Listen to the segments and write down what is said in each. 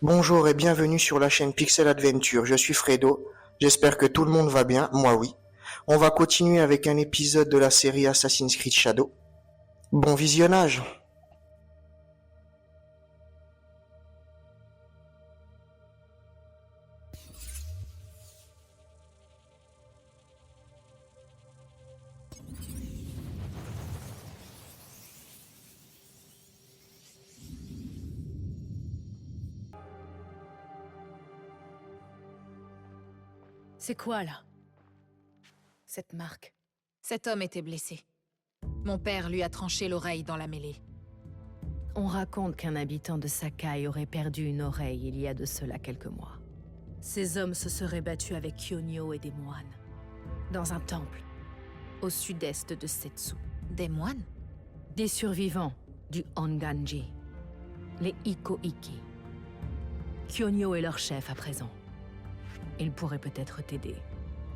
Bonjour et bienvenue sur la chaîne Pixel Adventure, je suis Fredo, j'espère que tout le monde va bien, moi oui. On va continuer avec un épisode de la série Assassin's Creed Shadow. Bon visionnage. C'est quoi, là? Cette marque? Cet homme était blessé. Mon père lui a tranché l'oreille dans la mêlée. On raconte qu'un habitant de Sakai aurait perdu une oreille il y a de cela quelques mois. Ces hommes se seraient battus avec Kyonyo et des moines. Dans un temple, au sud-est de Setsu. Des moines? Des survivants du Honganji. Les Iko-Iki. Kyonyo est leur chef à présent. Il pourrait peut-être t'aider.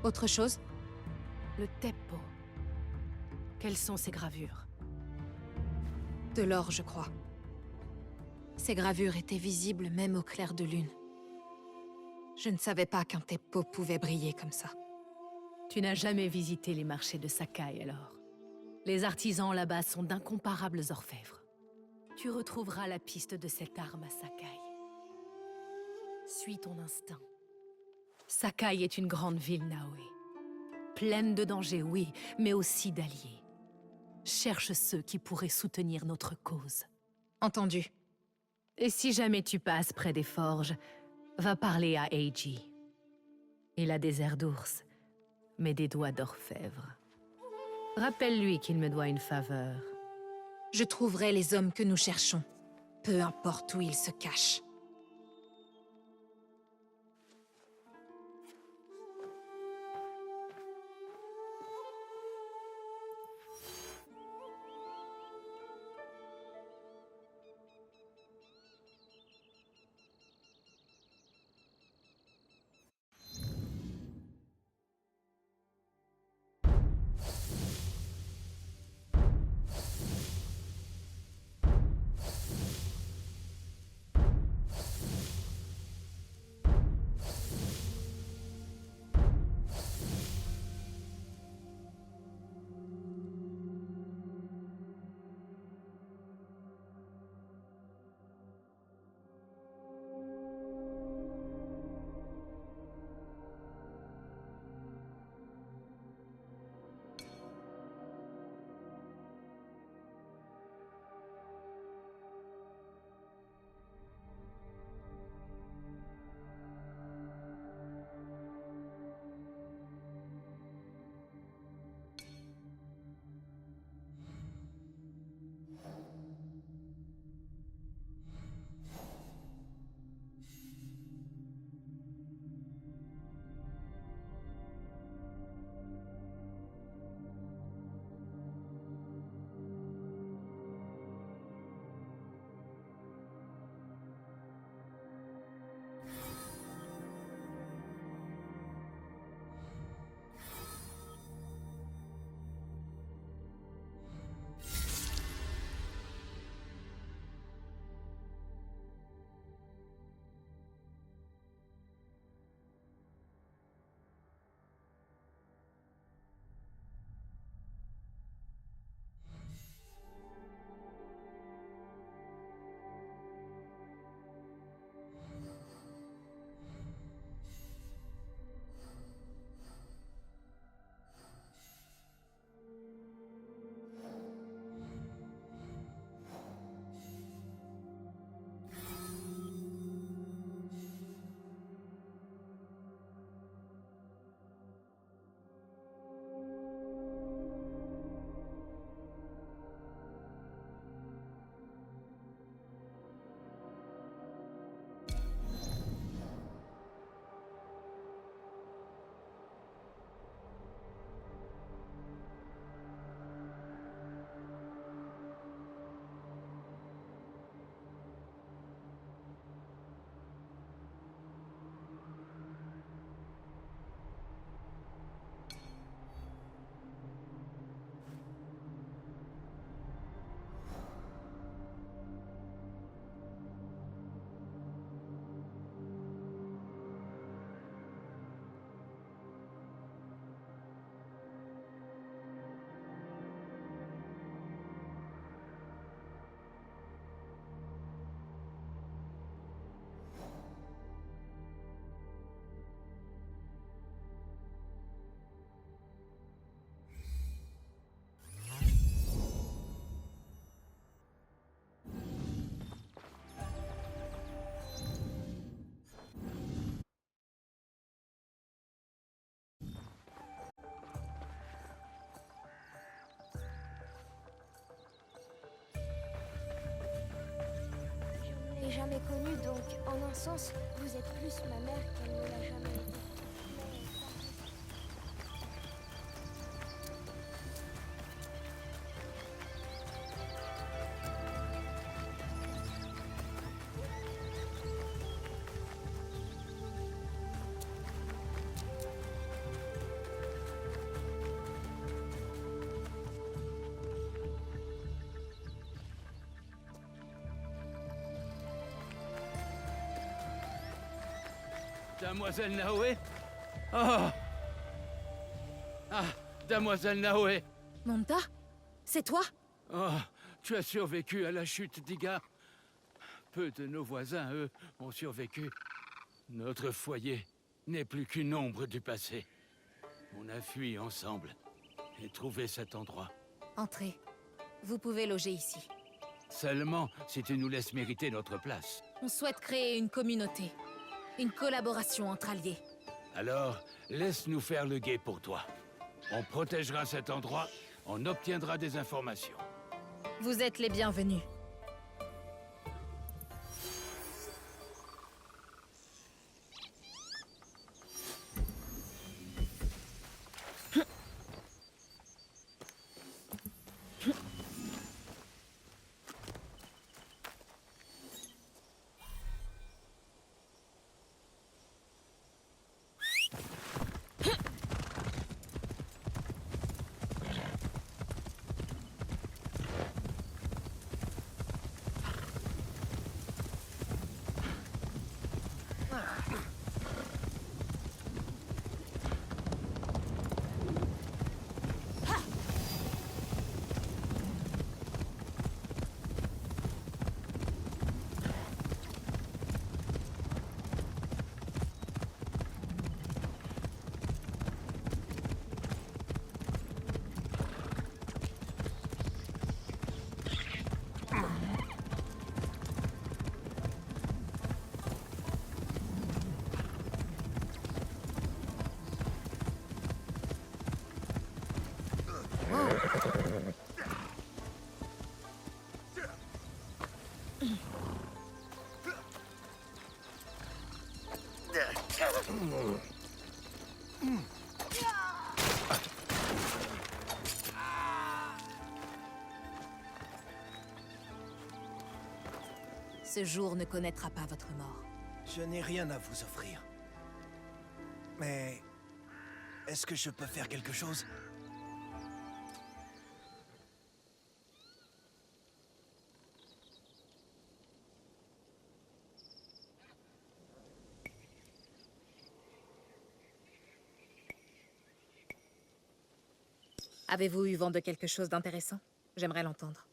Autre chose? Le Teppo. Quelles sont ces gravures? De l'or, je crois. Ces gravures étaient visibles même au clair de lune. Je ne savais pas qu'un Teppo pouvait briller comme ça. Tu n'as jamais visité les marchés de Sakai, alors? Les artisans là-bas sont d'incomparables orfèvres. Tu retrouveras la piste de cette arme à Sakai. Suis ton instinct. Sakai est une grande ville, Naoe. Pleine de dangers, oui, mais aussi d'alliés. Cherche ceux qui pourraient soutenir notre cause. Entendu. Et si jamais tu passes près des forges, va parler à Eiji. Il a des airs d'ours, mais des doigts d'orfèvre. Rappelle-lui qu'il me doit une faveur. Je trouverai les hommes que nous cherchons, peu importe où ils se cachent. jamais connue, donc en un sens, vous êtes plus ma mère qu'elle ne l'a jamais été. Damoiselle Naoé? Oh! Ah, Damoiselle Naoé! Monta? C'est toi? Oh, tu as survécu à la chute d'Iga. Peu de nos voisins, eux, ont survécu. Notre foyer n'est plus qu'une ombre du passé. On a fui ensemble et trouvé cet endroit. Entrez. Vous pouvez loger ici. Seulement si tu nous laisses mériter notre place. On souhaite créer une communauté. Une collaboration entre alliés. Alors, laisse-nous faire le guet pour toi. On protégera cet endroit, on obtiendra des informations. Vous êtes les bienvenus. Ce jour ne connaîtra pas votre mort. Je n'ai rien à vous offrir. Mais... est-ce que je peux faire quelque chose? Avez-vous eu vent de quelque chose d'intéressant? J'aimerais l'entendre.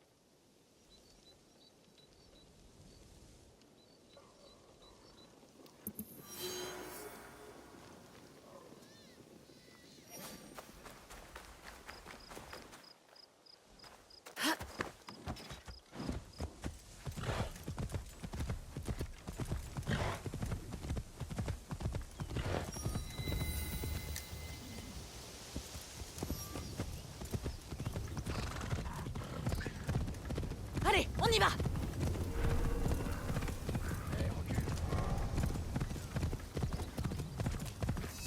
Allez, on y va!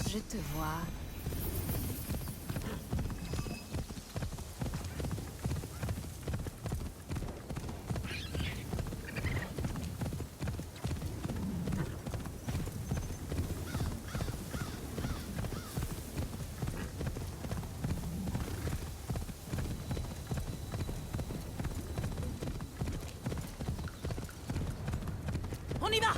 Je te vois. On y va!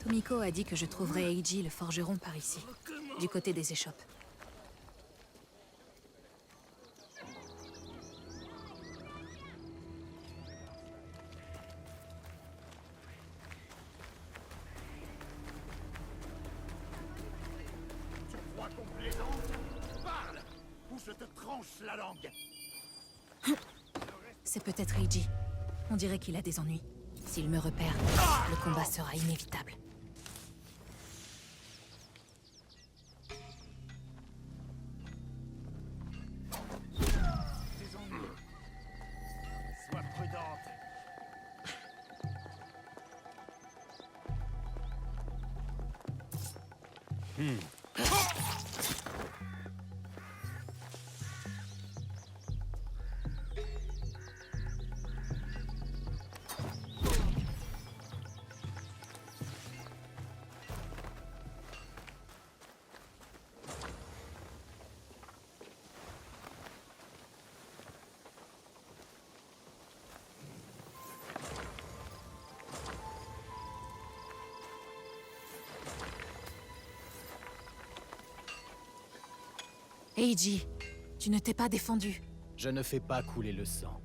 Tomiko a dit que je trouverais Eiji le forgeron par ici, du côté des échoppes. Tu crois qu'on plaisante? Parle, ou je te tranche la langue. C'est peut-être Eiji. On dirait qu'il a des ennuis. S'il me repère, le combat sera inévitable. Tes ennuis. Sois prudente. Eiji, tu ne t'es pas défendu. Je ne fais pas couler le sang.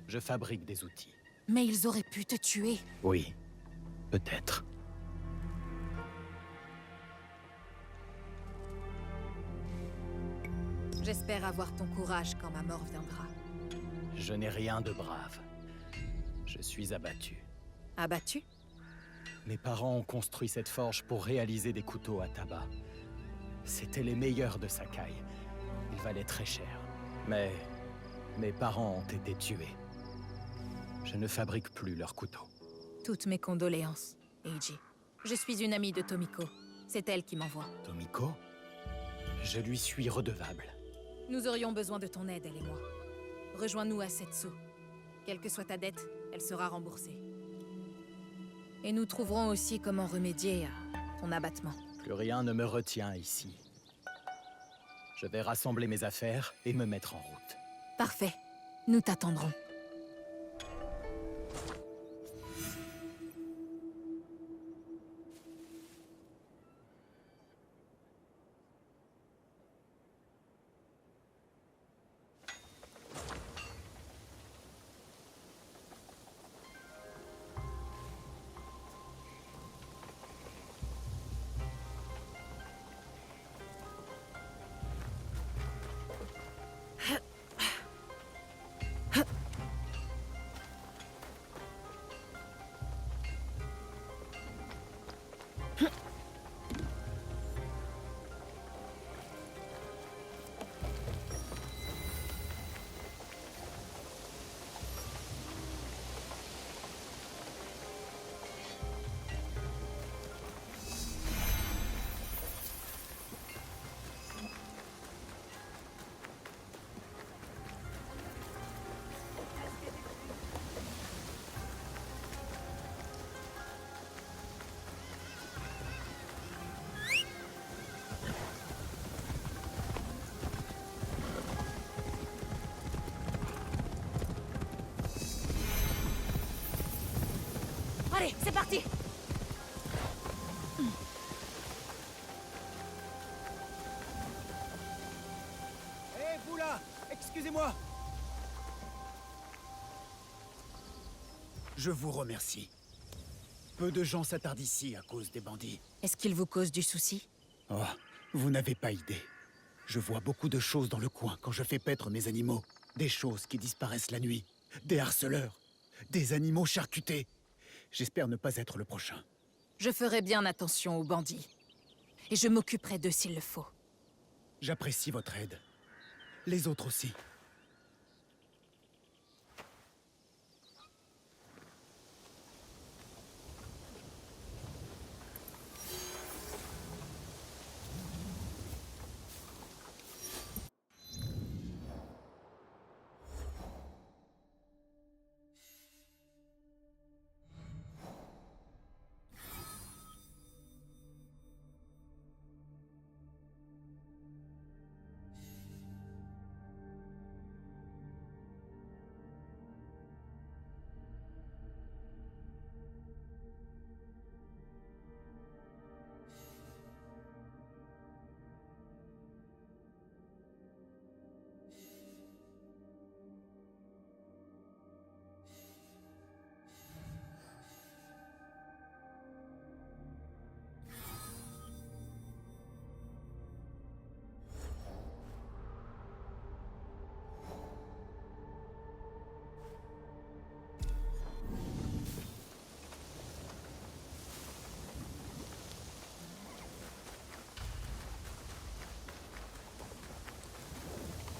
Je fabrique des outils. Mais ils auraient pu te tuer. Oui, peut-être. J'espère avoir ton courage quand ma mort viendra. Je n'ai rien de brave. Je suis abattu. Abattu? Mes parents ont construit cette forge pour réaliser des couteaux à tabac. C'étaient les meilleurs de Sakai. Ils valaient très cher. Mais mes parents ont été tués. Je ne fabrique plus leurs couteaux. Toutes mes condoléances, Eiji. Je suis une amie de Tomiko. C'est elle qui m'envoie. Tomiko? Je lui suis redevable. Nous aurions besoin de ton aide, elle et moi. Rejoins-nous à Setsu. Quelle que soit ta dette, elle sera remboursée. Et nous trouverons aussi comment remédier à ton abattement. Plus rien ne me retient ici. Je vais rassembler mes affaires et me mettre en route. Parfait. Nous t'attendrons. Allez, c'est parti! Hé, vous là! Excusez-moi! Je vous remercie. Peu de gens s'attardent ici à cause des bandits. Est-ce qu'il vous cause du souci? Oh, vous n'avez pas idée. Je vois beaucoup de choses dans le coin quand je fais paître mes animaux. Des choses qui disparaissent la nuit. Des harceleurs. Des animaux charcutés. J'espère ne pas être le prochain. Je ferai bien attention aux bandits. Et je m'occuperai d'eux s'il le faut. J'apprécie votre aide. Les autres aussi.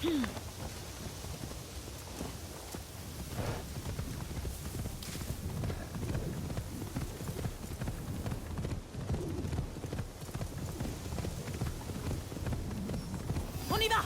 On y va!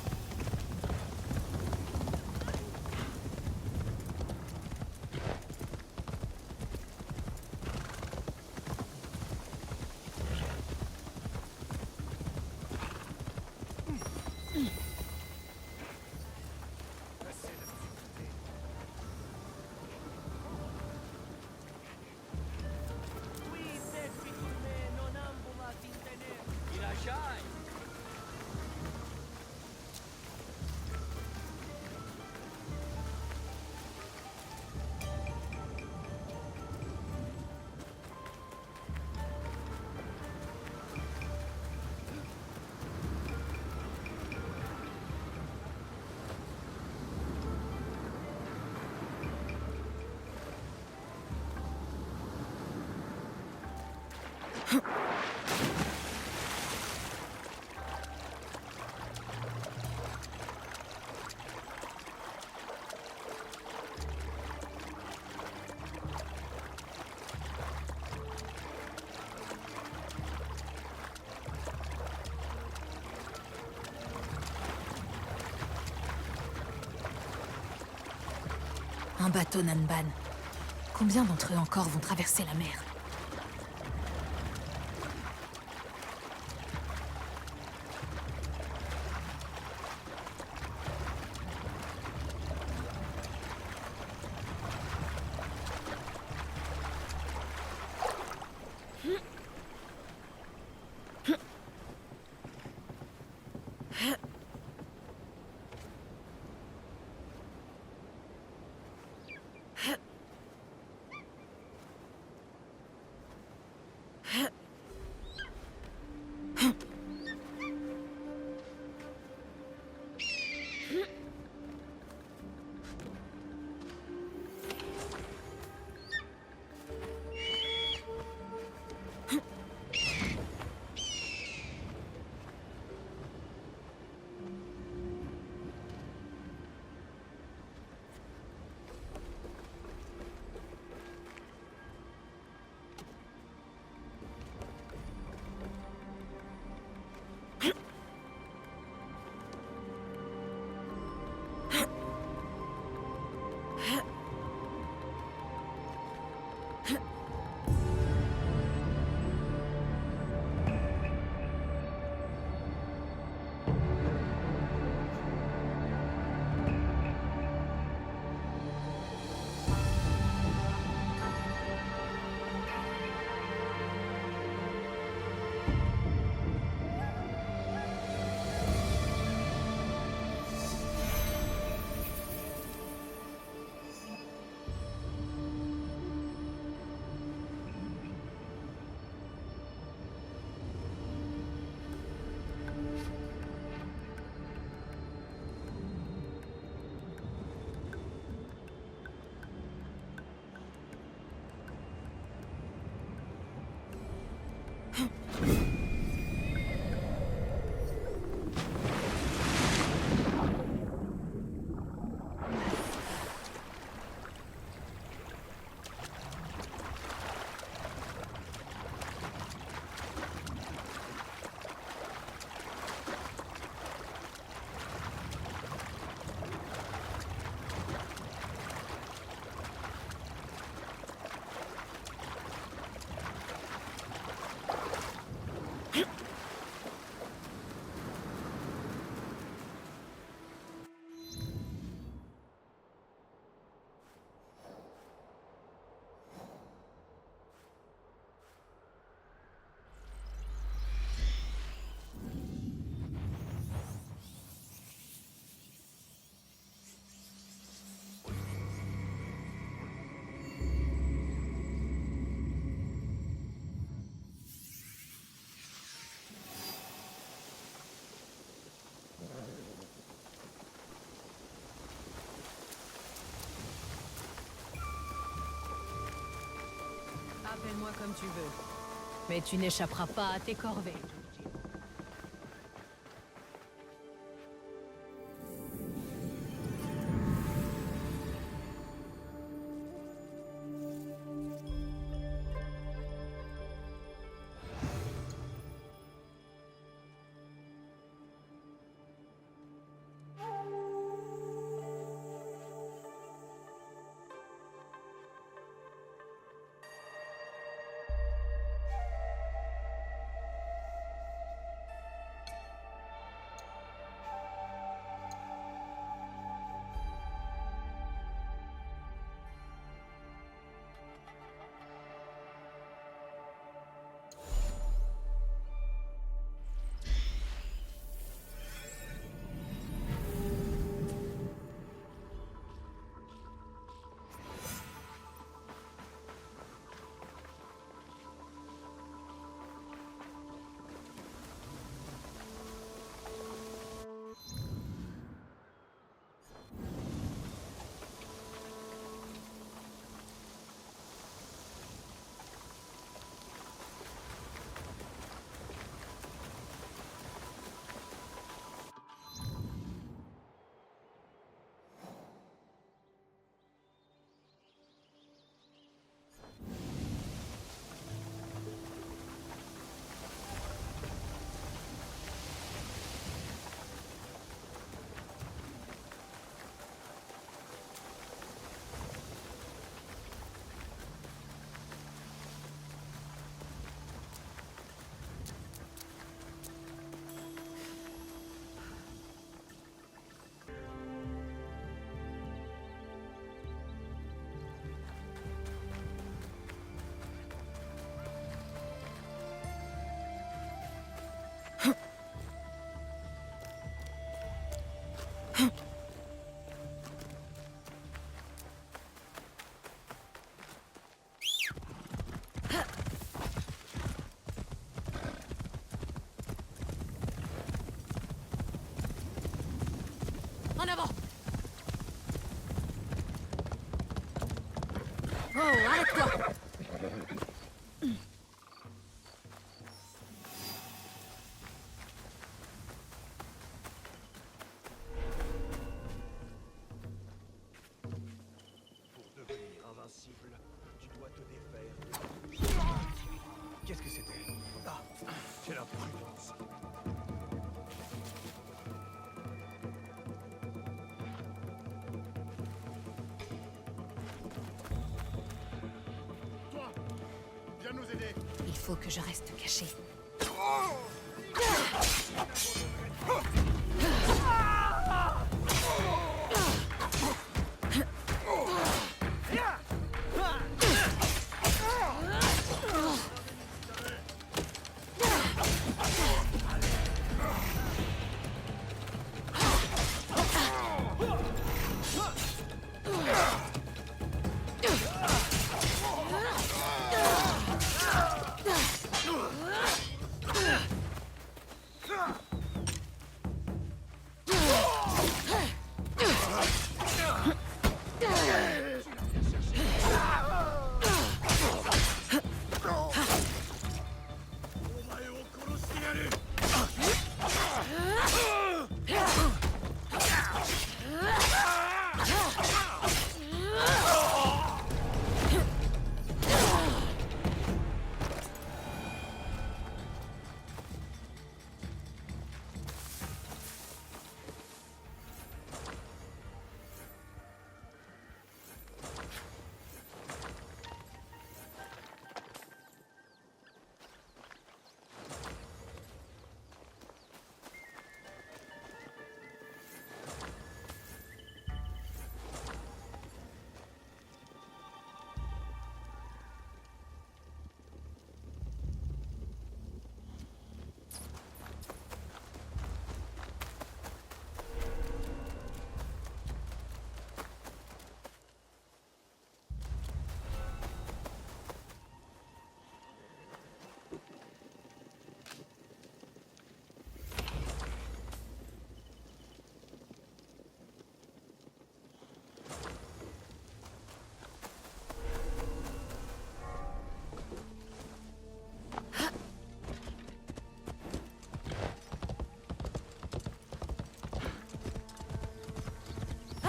Un bateau Nanban. Combien d'entre eux encore vont traverser la mer? Appelle-moi comme tu veux. Mais tu n'échapperas pas à tes corvées. En avant! Oh, arrête-toi! Pour devenir invincible, tu dois te défaire. Qu'est-ce que c'était? Ah, quelle imprudence. Toi, viens nous aider. Il faut que je reste caché.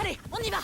Allez, on y va!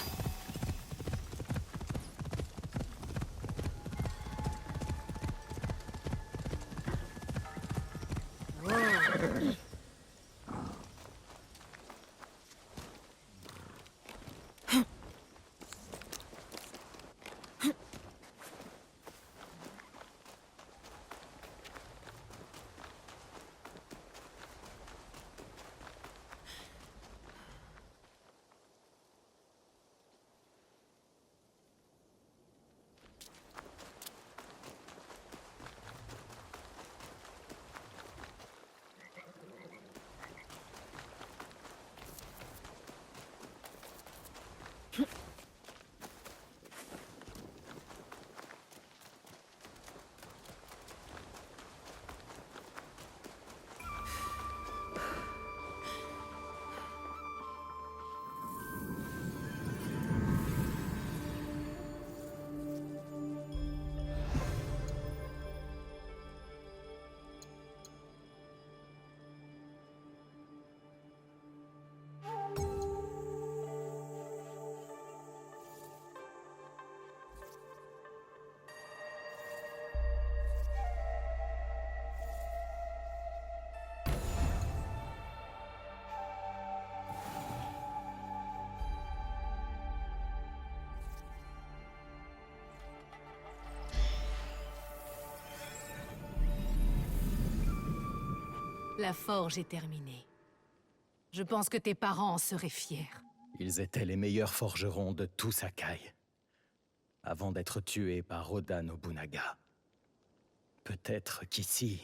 La forge est terminée. Je pense que tes parents en seraient fiers. Ils étaient les meilleurs forgerons de tout Sakai, avant d'être tués par Oda Nobunaga. Peut-être qu'ici,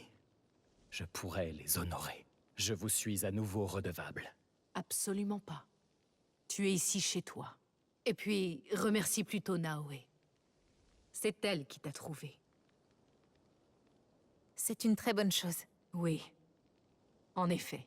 je pourrais les honorer. Je vous suis à nouveau redevable. Absolument pas. Tu es ici chez toi. Et puis, remercie plutôt Naoe. C'est elle qui t'a trouvé. C'est une très bonne chose. Oui. En effet.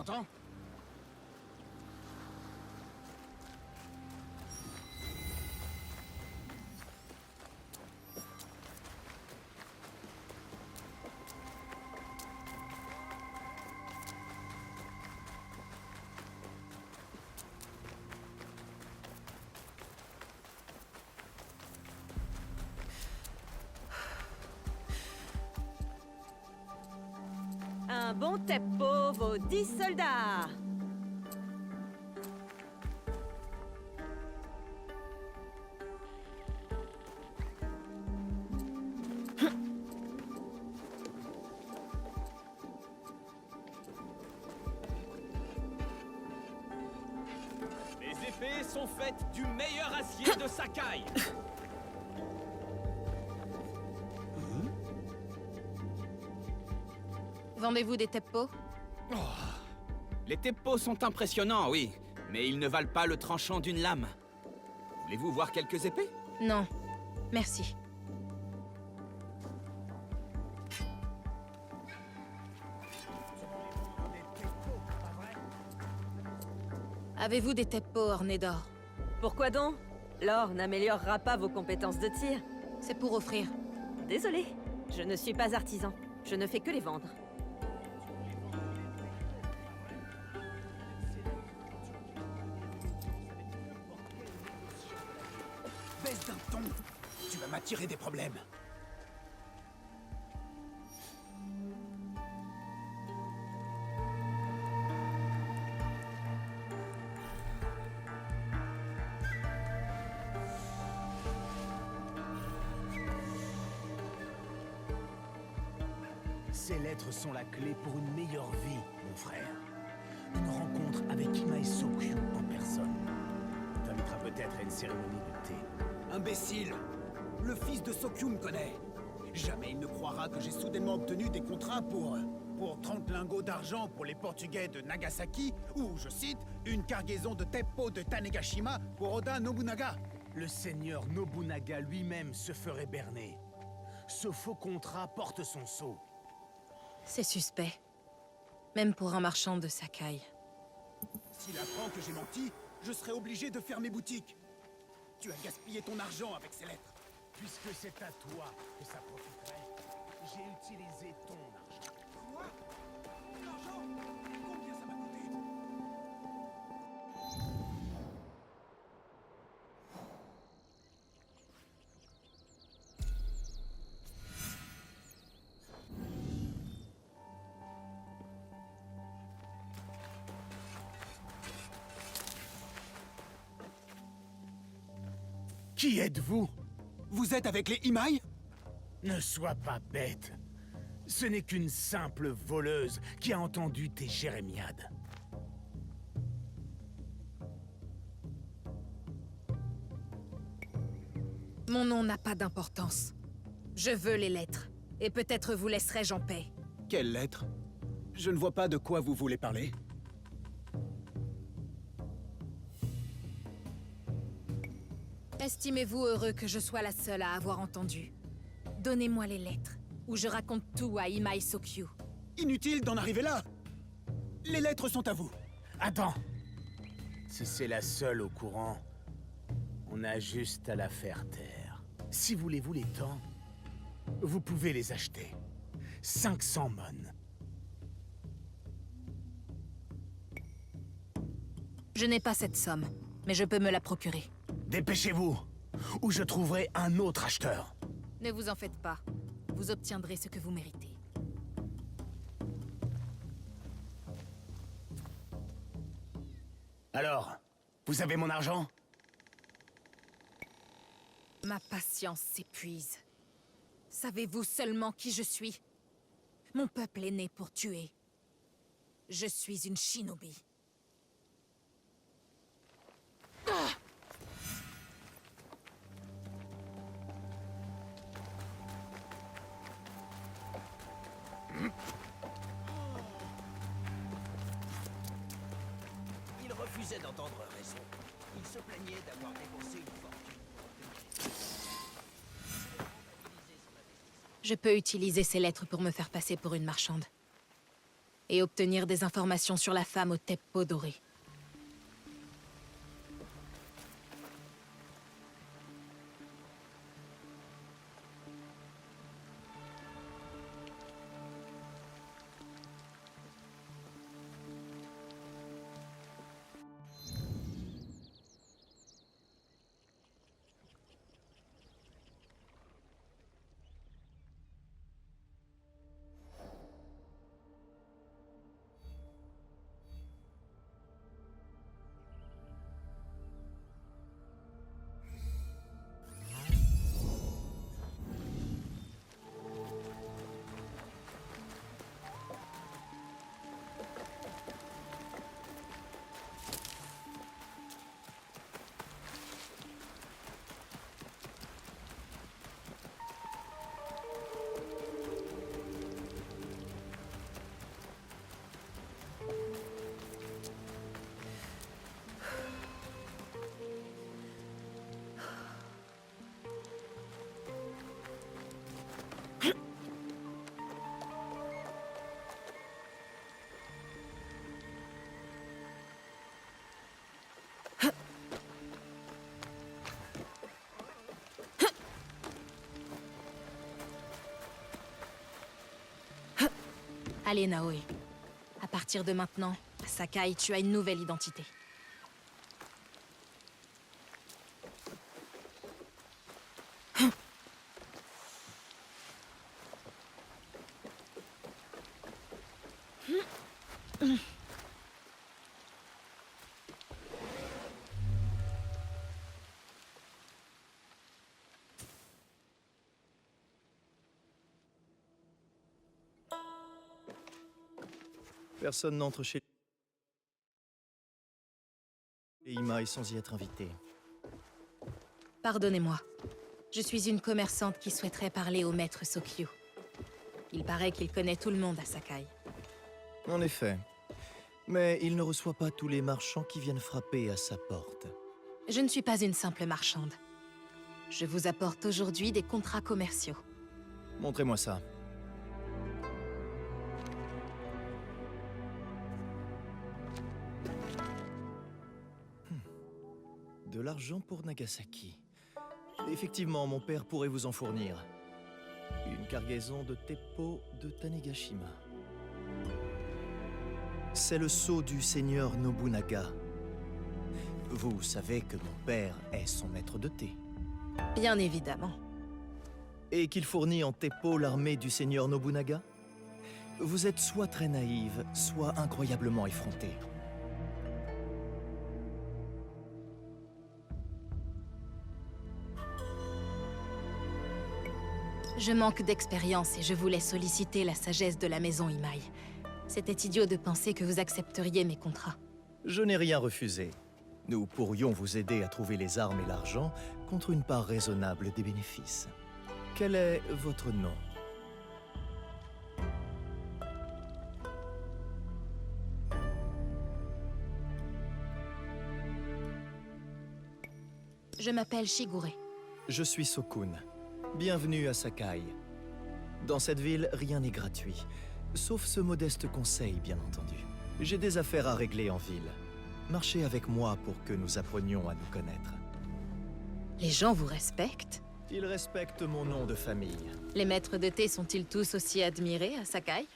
m'entends? Un bon tempo vaut 10 soldats. Les épées sont faites du meilleur acier de Sakai. Vendez-vous des teppos? Les teppos sont impressionnants, oui, mais ils ne valent pas le tranchant d'une lame. Voulez-vous voir quelques épées? Non. Merci. Avez-vous des teppos ornés d'or? Pourquoi donc? L'or n'améliorera pas vos compétences de tir. C'est pour offrir. Désolé, je ne suis pas artisan. Je ne fais que les vendre. Baisse d'un ton. Tu vas m'attirer des problèmes. Ces lettres sont la clé pour une meilleure vie, mon frère. Une rencontre avec Imai Sokyu en personne. T'invitera peut-être à une cérémonie de thé. Imbécile! Le fils de Sokyu me connaît. Jamais il ne croira que j'ai soudainement obtenu des contrats pour 30 lingots d'argent pour les Portugais de Nagasaki, ou, je cite, une cargaison de teppo de Tanegashima pour Oda Nobunaga. Le seigneur Nobunaga lui-même se ferait berner. Ce faux contrat porte son sceau. C'est suspect. Même pour un marchand de Sakai. S'il apprend que j'ai menti, je serai obligé de fermer boutique. Tu as gaspillé ton argent avec ces lettres. Puisque c'est à toi que ça profiterait, j'ai utilisé ton argent. Quoi? L'argent? Combien ça m'a coûté? Qui êtes-vous? Vous êtes avec les Imai? Ne sois pas bête. Ce n'est qu'une simple voleuse qui a entendu tes jérémiades. Mon nom n'a pas d'importance. Je veux les lettres. Et peut-être vous laisserai-je en paix. Quelle lettre? Je ne vois pas de quoi vous voulez parler. Estimez-vous heureux que je sois la seule à avoir entendu? Donnez-moi les lettres, ou je raconte tout à Imai Sokyu. Inutile d'en arriver là! Les lettres sont à vous. Attends. Si c'est la seule au courant, on a juste à la faire taire. Si voulez-vous les temps, vous pouvez les acheter. 500 mon. Je n'ai pas cette somme, mais je peux me la procurer. Dépêchez-vous, ou je trouverai un autre acheteur. Ne vous en faites pas. Vous obtiendrez ce que vous méritez. Alors, vous avez mon argent? Ma patience s'épuise. Savez-vous seulement qui je suis? Mon peuple est né pour tuer. Je suis une shinobi. Il refusait d'entendre raison. Il se plaignait d'avoir dépensé une fortune. Je peux utiliser ces lettres pour me faire passer pour une marchande. et obtenir des informations sur la femme au Teppo doré. Allez, Naoe. À partir de maintenant, à Sakai, tu as une nouvelle identité. Personne n'entre chez Imai sans y être invité. Pardonnez-moi. Je suis une commerçante qui souhaiterait parler au maître Sokyu. Il paraît qu'il connaît tout le monde à Sakai. En effet. Mais il ne reçoit pas tous les marchands qui viennent frapper à sa porte. Je ne suis pas une simple marchande. Je vous apporte aujourd'hui des contrats commerciaux. Montrez-moi ça. De l'argent pour Nagasaki. Effectivement, mon père pourrait vous en fournir. Une cargaison de Teppo de Tanegashima. C'est le sceau du seigneur Nobunaga. Vous savez que mon père est son maître de thé. Bien évidemment. Et qu'il fournit en Teppo l'armée du seigneur Nobunaga? Vous êtes soit très naïve, soit incroyablement effrontée. Je manque d'expérience et je voulais solliciter la sagesse de la maison Imai. C'était idiot de penser que vous accepteriez mes contrats. Je n'ai rien refusé. Nous pourrions vous aider à trouver les armes et l'argent contre une part raisonnable des bénéfices. Quel est votre nom? Je m'appelle Shigure. Je suis Sokun. Bienvenue à Sakai. Dans cette ville, rien n'est gratuit. Sauf ce modeste conseil, bien entendu. J'ai des affaires à régler en ville. Marchez avec moi pour que nous apprenions à nous connaître. Les gens vous respectent? Ils respectent mon nom de famille. Les maîtres de thé sont-ils tous aussi admirés à Sakai?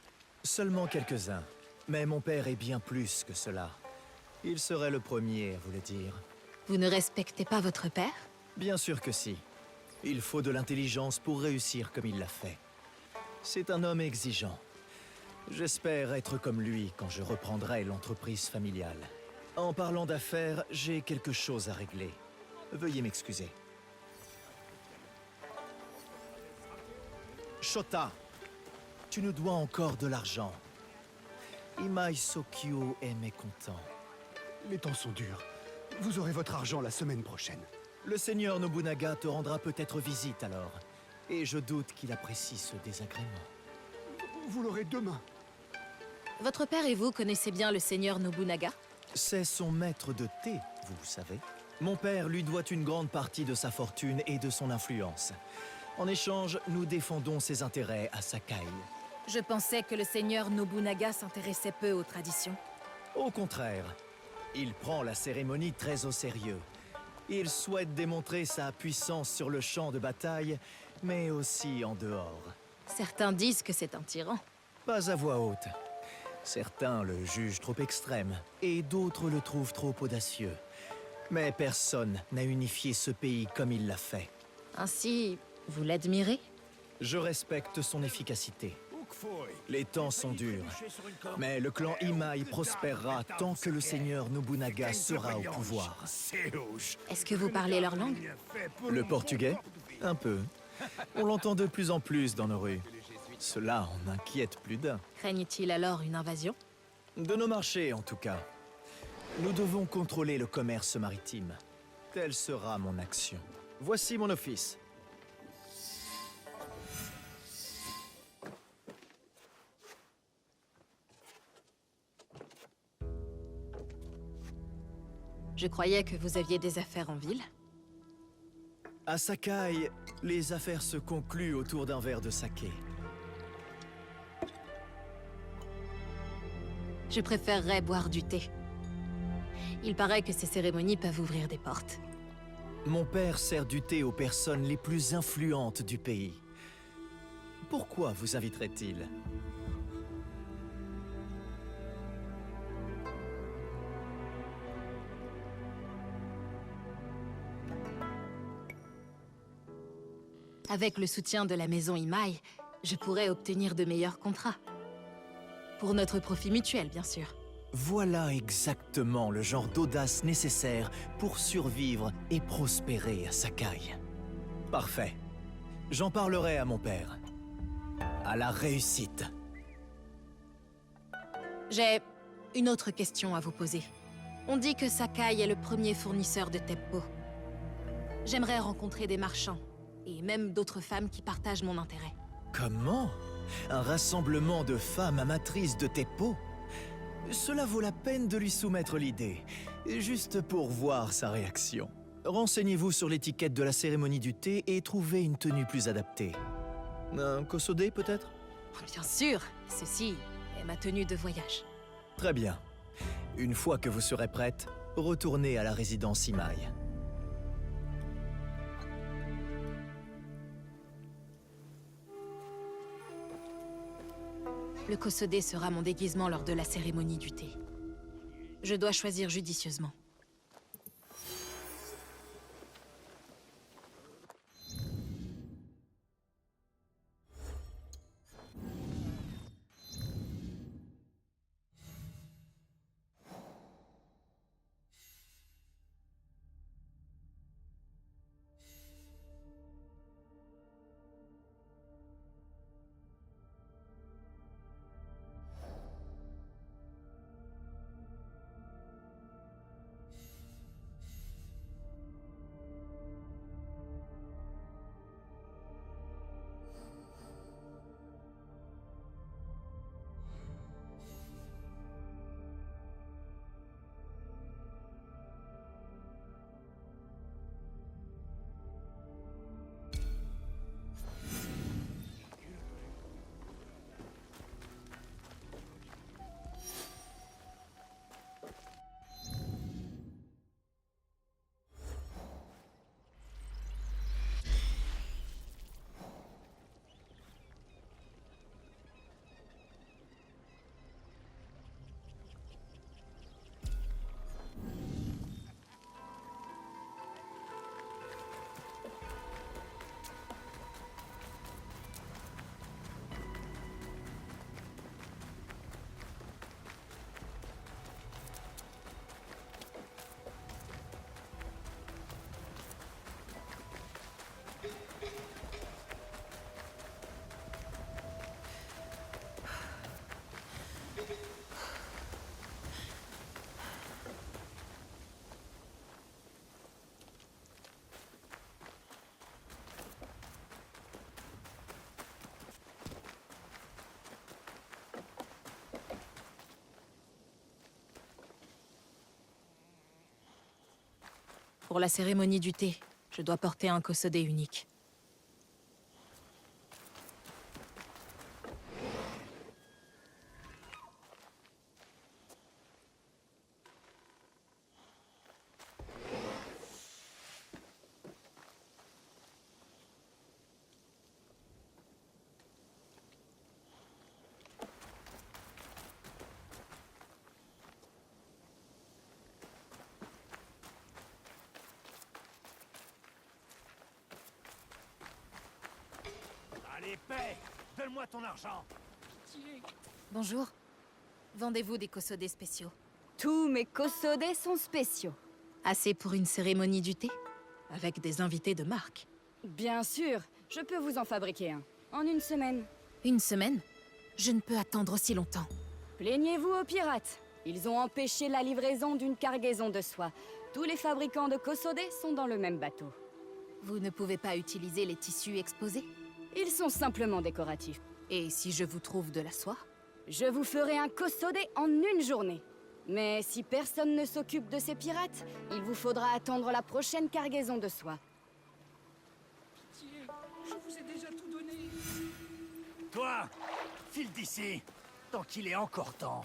Seulement quelques-uns. Mais mon père est bien plus que cela. Il serait le premier à vous le dire. Vous ne respectez pas votre père? Bien sûr que si. Il faut de l'intelligence pour réussir comme il l'a fait. C'est un homme exigeant. J'espère être comme lui quand je reprendrai l'entreprise familiale. En parlant d'affaires, j'ai quelque chose à régler. Veuillez m'excuser. Shota, tu nous dois encore de l'argent. Imai Sokyu est mécontent. Les temps sont durs. Vous aurez votre argent la semaine prochaine. Le seigneur Nobunaga te rendra peut-être visite alors. Et je doute qu'il apprécie ce désagrément. Vous l'aurez demain. Votre père et vous connaissez bien le seigneur Nobunaga? C'est son maître de thé, vous savez. Mon père lui doit une grande partie de sa fortune et de son influence. En échange, nous défendons ses intérêts à Sakai. Je pensais que le seigneur Nobunaga s'intéressait peu aux traditions. Au contraire, il prend la cérémonie très au sérieux. Il souhaite démontrer sa puissance sur le champ de bataille, mais aussi en dehors. Certains disent que c'est un tyran. Pas à voix haute. Certains le jugent trop extrême, et d'autres le trouvent trop audacieux. Mais personne n'a unifié ce pays comme il l'a fait. Ainsi, vous l'admirez? Je respecte son efficacité. Les temps sont durs, mais le clan Imai prospérera tant que le seigneur Nobunaga sera au pouvoir. Est-ce que vous parlez leur langue? Le portugais? Un peu. On l'entend de plus en plus dans nos rues. Cela en inquiète plus d'un. Craignent-ils alors une invasion? De nos marchés, en tout cas. Nous devons contrôler le commerce maritime. Telle sera mon action. Voici mon office. Je croyais que vous aviez des affaires en ville. À Sakai, les affaires se concluent autour d'un verre de saké. Je préférerais boire du thé. Il paraît que ces cérémonies peuvent ouvrir des portes. Mon père sert du thé aux personnes les plus influentes du pays. Pourquoi vous inviterait-il? Avec le soutien de la maison Imai, je pourrais obtenir de meilleurs contrats. Pour notre profit mutuel, bien sûr. Voilà exactement le genre d'audace nécessaire pour survivre et prospérer à Sakai. Parfait. J'en parlerai à mon père. À la réussite. J'ai une autre question à vous poser. On dit que Sakai est le premier fournisseur de Teppo. J'aimerais rencontrer des marchands, et même d'autres femmes qui partagent mon intérêt. Comment? Un rassemblement de femmes amatrices de Teppo? Cela vaut la peine de lui soumettre l'idée, juste pour voir sa réaction. Renseignez-vous sur l'étiquette de la cérémonie du thé et trouvez une tenue plus adaptée. Un kosode peut-être? Bien sûr, ceci est ma tenue de voyage. Très bien. Une fois que vous serez prête, retournez à la résidence Imai. Le kosode sera mon déguisement lors de la cérémonie du thé. Je dois choisir judicieusement. Pour la cérémonie du thé, je dois porter un kosode unique. paix! Donne-moi ton argent! Bonjour. Vendez-vous des kosodés spéciaux? Tous mes kosodés sont spéciaux. Assez pour une cérémonie du thé? Avec des invités de marque. Bien sûr, je peux vous en fabriquer un. En une semaine. Une semaine? Je ne peux attendre aussi longtemps. Plaignez-vous aux pirates. Ils ont empêché la livraison d'une cargaison de soie. Tous les fabricants de kosodés sont dans le même bateau. Vous ne pouvez pas utiliser les tissus exposés? Ils sont simplement décoratifs. Et si je vous trouve de la soie? Je vous ferai un kosodé en une journée. Mais si personne ne s'occupe de ces pirates, il vous faudra attendre la prochaine cargaison de soie. Je vous ai déjà tout donné. Toi, file d'ici, tant qu'il est encore temps.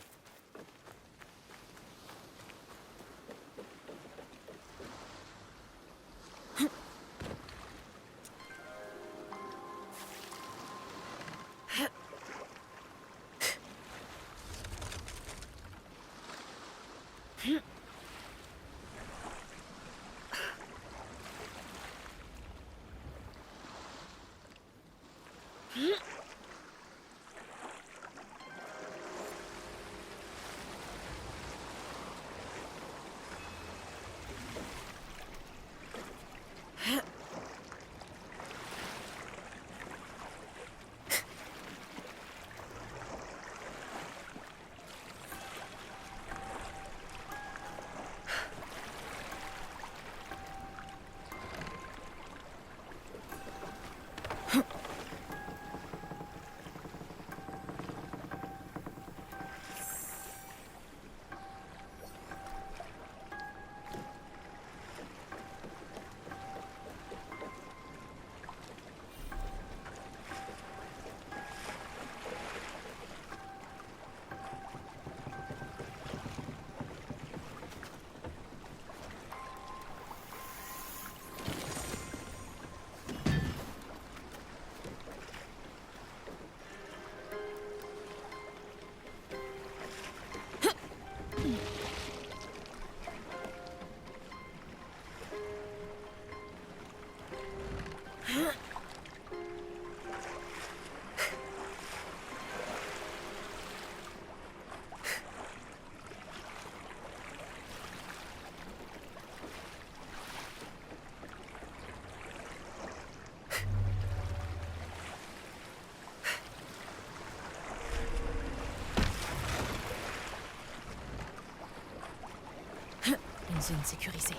Une zone sécurisée.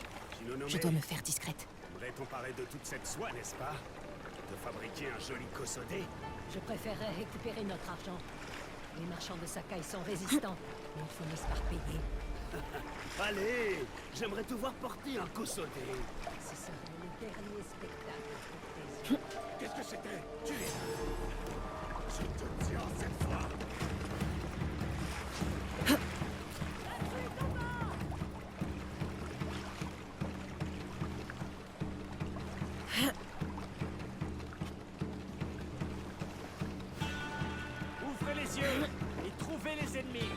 Je dois me faire discrète. Voudrait t'emparer de toute cette soie, n'est-ce pas? De fabriquer un joli kosodé? Je préférerais récupérer notre argent. Les marchands de Sakai sont résistants, mais il faut m'esparpiller. Allez, j'aimerais te voir porter un kosodé. Ce serait le dernier spectacle pour tes yeux. Qu'est-ce que c'était? Tu es... Je te tiens cette fois. Ouvrez les yeux et trouvez les ennemis.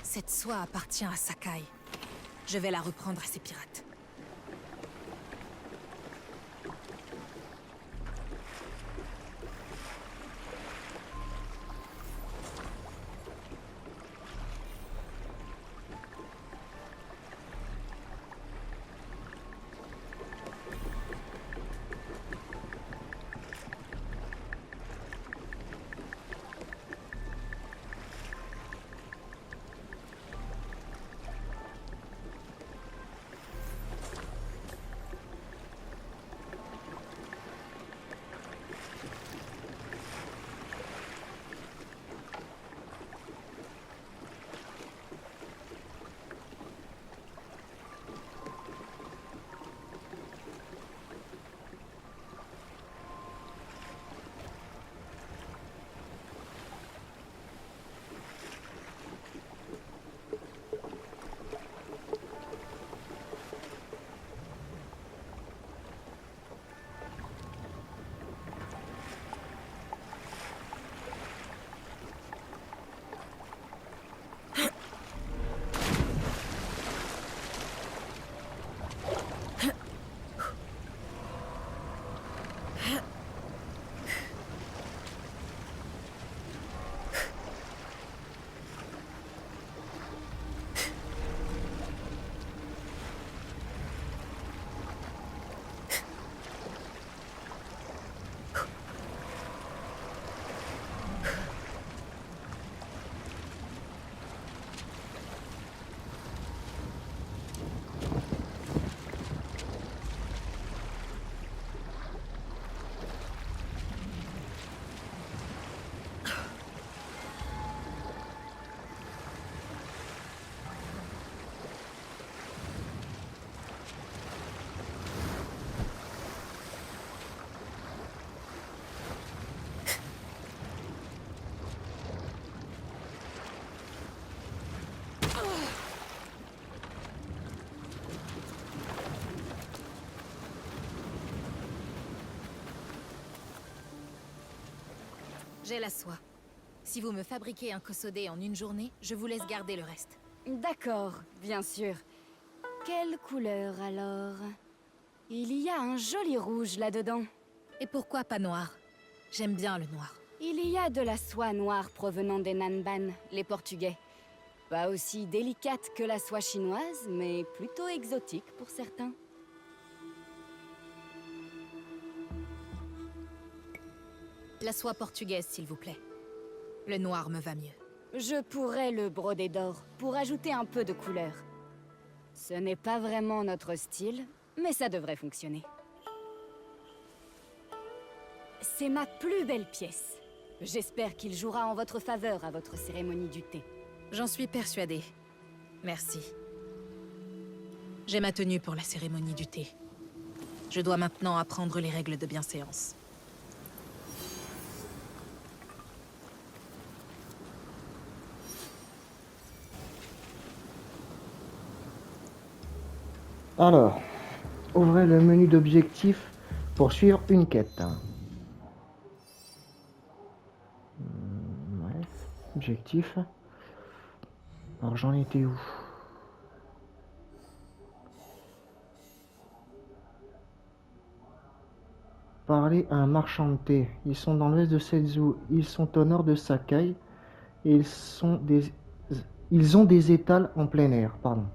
Cette soie appartient à Sakai. Je vais la reprendre à ces pirates. J'ai la soie. Si vous me fabriquez un Kosode en une journée, je vous laisse garder le reste. D'accord, bien sûr. Quelle couleur alors? Il y a un joli rouge là-dedans. Et pourquoi pas noir? J'aime bien le noir. Il y a de la soie noire provenant des Nanban, les Portugais. Pas aussi délicate que la soie chinoise, mais plutôt exotique pour certains. La soie portugaise, s'il vous plaît. Le noir me va mieux. Je pourrais le broder d'or, pour ajouter un peu de couleur. Ce n'est pas vraiment notre style, mais ça devrait fonctionner. C'est ma plus belle pièce. J'espère qu'il jouera en votre faveur à votre cérémonie du thé. J'en suis persuadée. Merci. J'ai ma tenue pour la cérémonie du thé. Je dois maintenant apprendre les règles de bienséance. Alors, ouvrez le menu d'objectifs pour suivre une quête. Ouais, objectif. Alors j'en étais où? Parler à un marchand de thé. Ils sont dans l'ouest de Setsu. Ils sont au nord de Sakai. Et ils ont des étals en plein air. Pardon.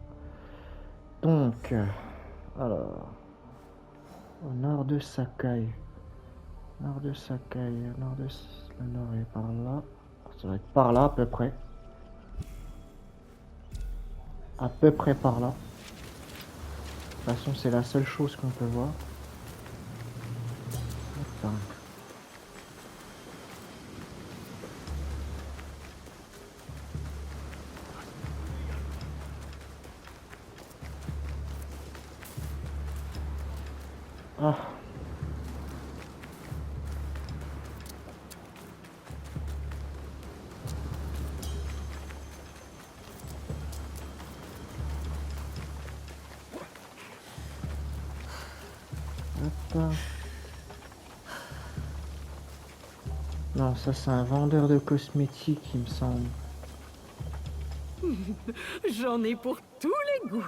Donc, alors, au nord de Sakai. Nord de Sakai. Le nord est par là. Ça va être par là à peu près. À peu près par là. De toute façon, c'est la seule chose qu'on peut voir. Attends. Ah. Attends. Non, ça c'est un vendeur de cosmétiques, il me semble. J'en ai pour tous les goûts.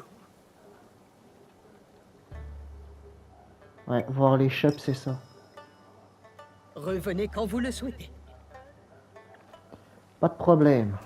Ouais, voir les shops, c'est ça. Revenez quand vous le souhaitez. Pas de problème.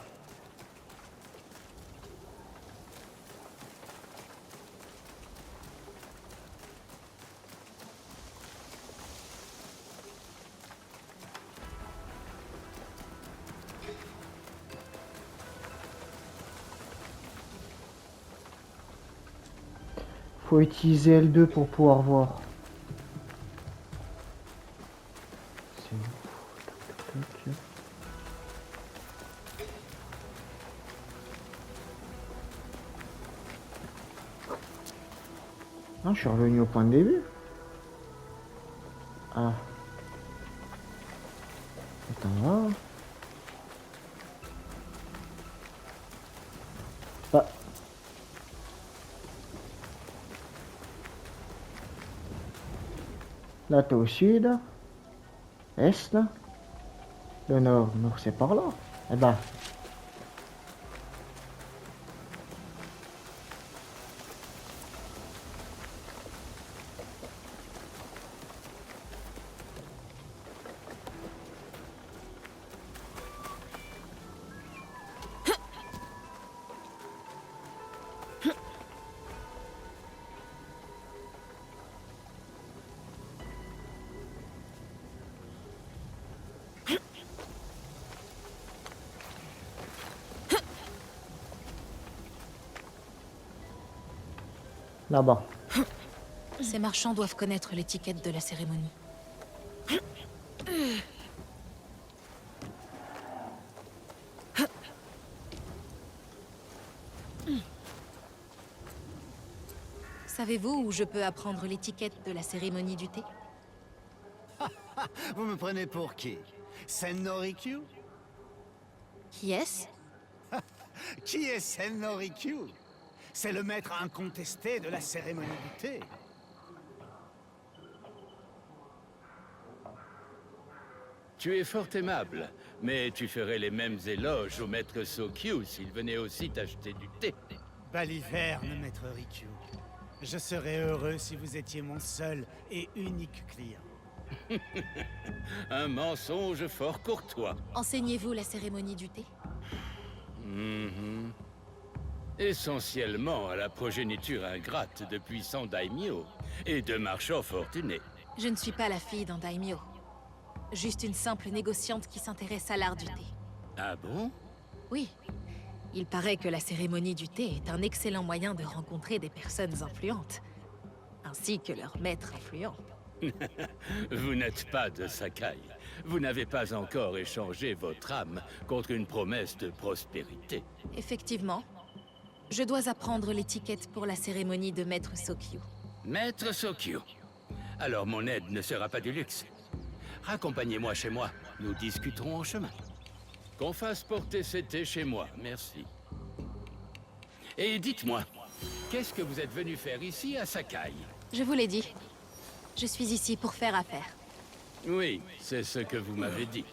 Faut utiliser L2 pour pouvoir voir. C'est où? Tac, tac, tac. Non, je suis revenu au point de début. Ah. Attends, là. Bah. Là, t'es au sud. Est, là. Le nord. Le nord, c'est par là. Eh ben. Là-bas. Ces marchands doivent connaître l'étiquette de la cérémonie. Savez-vous où je peux apprendre l'étiquette de la cérémonie du thé? Vous me prenez pour qui? Sennorikyu? Qui est-ce? Qui est Sennorikyu? C'est le maître incontesté de la cérémonie du thé. Tu es fort aimable, mais tu ferais les mêmes éloges au maître Sokyu s'il venait aussi t'acheter du thé. Baliverne, maître Rikyu. Je serais heureux si vous étiez mon seul et unique client. Un mensonge fort courtois. Enseignez-vous la cérémonie du thé? Mhm. Essentiellement à la progéniture ingrate de puissants daimyo et de marchands fortunés. Je ne suis pas la fille d'un daimyo. Juste une simple négociante qui s'intéresse à l'art du thé. Ah bon? Oui. Il paraît que la cérémonie du thé est un excellent moyen de rencontrer des personnes influentes, ainsi que leurs maîtres influents. Vous n'êtes pas de Sakai. Vous n'avez pas encore échangé votre âme contre une promesse de prospérité. Effectivement. Je dois apprendre l'étiquette pour la cérémonie de Maître Sokyu. Maître Sokyu. Alors mon aide ne sera pas du luxe. Raccompagnez-moi chez moi. Nous discuterons en chemin. Qu'on fasse porter cet thé chez moi, merci. Et dites-moi, qu'est-ce que vous êtes venu faire ici à Sakai? Je vous l'ai dit. Je suis ici pour faire affaire. Oui, c'est ce que vous m'avez dit.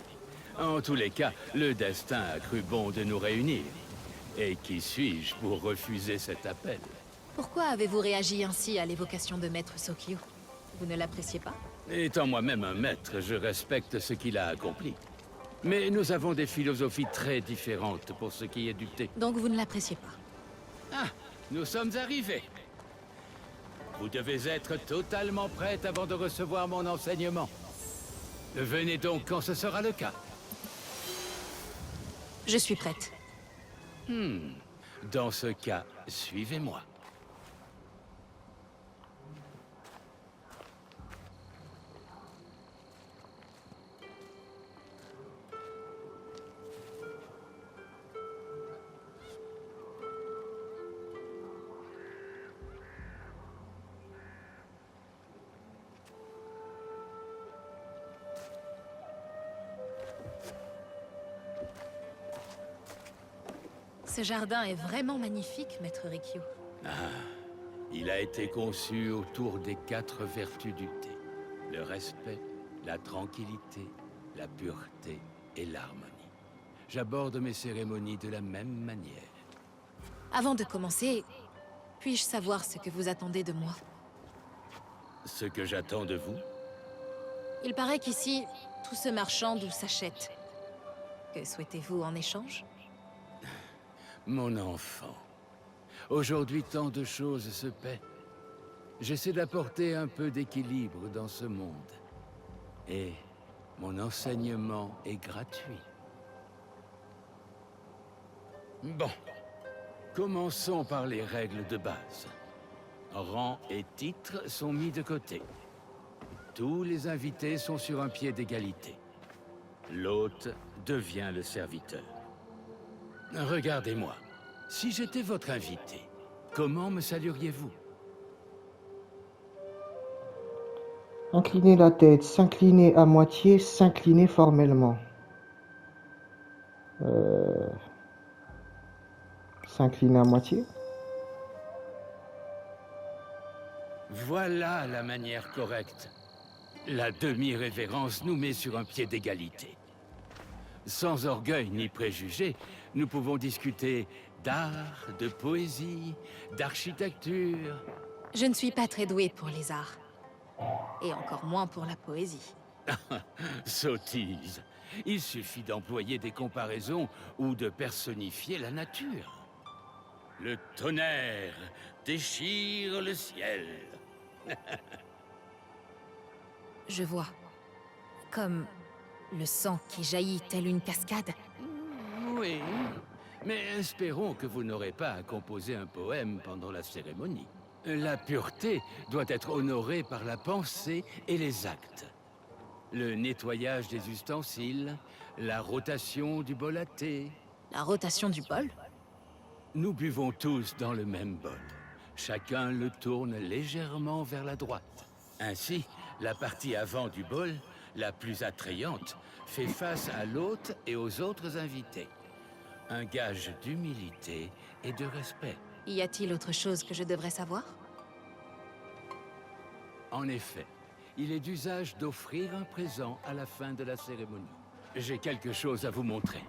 En tous les cas, le destin a cru bon de nous réunir. Et qui suis-je pour refuser cet appel? Pourquoi avez-vous réagi ainsi à l'évocation de Maître Sokyu? Vous ne l'appréciez pas? Étant moi-même un maître, je respecte ce qu'il a accompli. Mais nous avons des philosophies très différentes pour ce qui est du thé. Donc vous ne l'appréciez pas? Ah, nous sommes arrivés. Vous devez être totalement prête avant de recevoir mon enseignement. Venez donc quand ce sera le cas. Je suis prête. Dans ce cas, suivez-moi. Ce jardin est vraiment magnifique, Maître Rikyu. Ah, il a été conçu autour des 4 vertus du thé. Le respect, la tranquillité, la pureté et l'harmonie. J'aborde mes cérémonies de la même manière. Avant de commencer, puis-je savoir ce que vous attendez de moi? Ce que j'attends de vous? Il paraît qu'ici, tout se marchande ou s'achète. Que souhaitez-vous en échange? Mon enfant, aujourd'hui tant de choses se paient. J'essaie d'apporter un peu d'équilibre dans ce monde. Et mon enseignement est gratuit. Bon, commençons par les règles de base. Rang et titres sont mis de côté. Tous les invités sont sur un pied d'égalité. L'hôte devient le serviteur. Regardez-moi. Si j'étais votre invité, comment me salueriez-vous? Incliner la tête, s'incliner à moitié, s'incliner formellement. S'incliner à moitié. Voilà la manière correcte. La demi-révérence nous met sur un pied d'égalité. Sans orgueil ni préjugés, nous pouvons discuter d'art, de poésie, d'architecture. Je ne suis pas très douée pour les arts. Et encore moins pour la poésie. Sottise. Il suffit d'employer des comparaisons ou de personnifier la nature. Le tonnerre déchire le ciel. Je vois. Comme le sang qui jaillit tel une cascade. Oui, mais espérons que vous n'aurez pas à composer un poème pendant la cérémonie. La pureté doit être honorée par la pensée et les actes. Le nettoyage des ustensiles, la rotation du bol à thé. La rotation du bol? Nous buvons tous dans le même bol. Chacun le tourne légèrement vers la droite. Ainsi, la partie avant du bol, la plus attrayante, fait face à l'hôte et aux autres invités. Un gage d'humilité et de respect. Y a-t-il autre chose que je devrais savoir? En effet, il est d'usage d'offrir un présent à la fin de la cérémonie. J'ai quelque chose à vous montrer.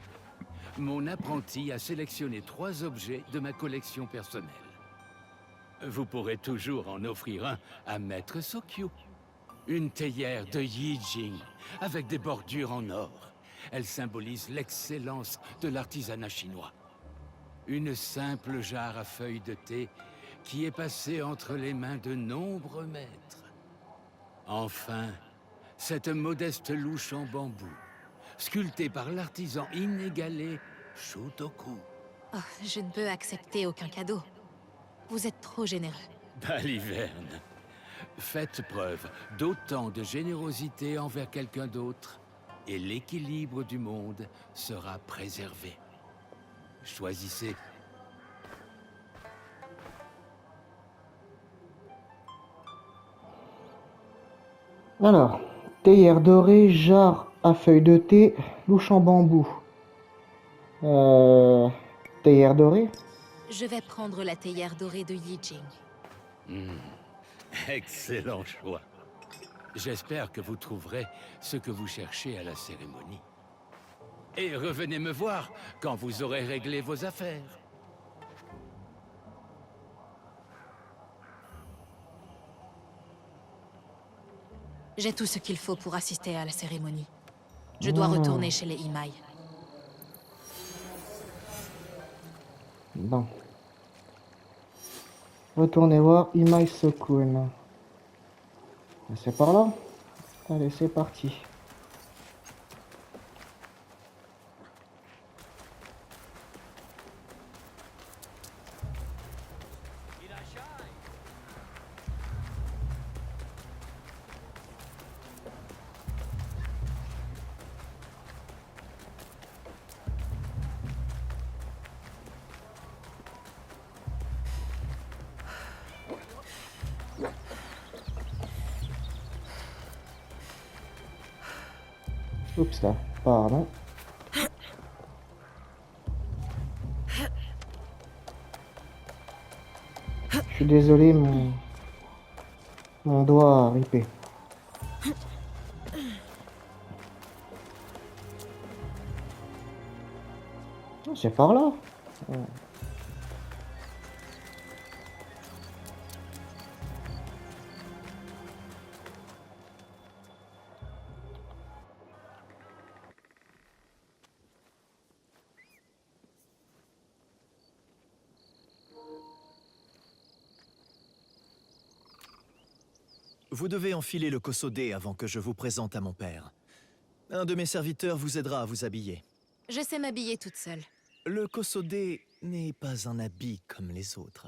Mon apprenti a sélectionné 3 objets de ma collection personnelle. Vous pourrez toujours en offrir un à Maître Sokyu. Une théière de Yi Jing, avec des bordures en or. Elle symbolise l'excellence de l'artisanat chinois. Une simple jarre à feuilles de thé qui est passée entre les mains de nombreux maîtres. Enfin, cette modeste louche en bambou, sculptée par l'artisan inégalé Shutoku. Oh, je ne peux accepter aucun cadeau. Vous êtes trop généreux. Baliverne, faites preuve d'autant de générosité envers quelqu'un d'autre, et l'équilibre du monde sera préservé. Choisissez. Alors, théière dorée, jarre à feuilles de thé, louche en bambou. Théière dorée? Je vais prendre la théière dorée de Yi Jing. Excellent choix. J'espère que vous trouverez ce que vous cherchez à la cérémonie. Et revenez me voir quand vous aurez réglé vos affaires. J'ai tout ce qu'il faut pour assister à la cérémonie. Je dois retourner chez les Imai. Bon. Retournez voir Imai Sokun. C'est par là? Allez, c'est parti. Oups là, pardon. Je suis désolé, mon doigt a ripé. Oh, c'est par là. Vous devez enfiler le kosode avant que je vous présente à mon père. Un de mes serviteurs vous aidera à vous habiller. Je sais m'habiller toute seule. Le kosode n'est pas un habit comme les autres.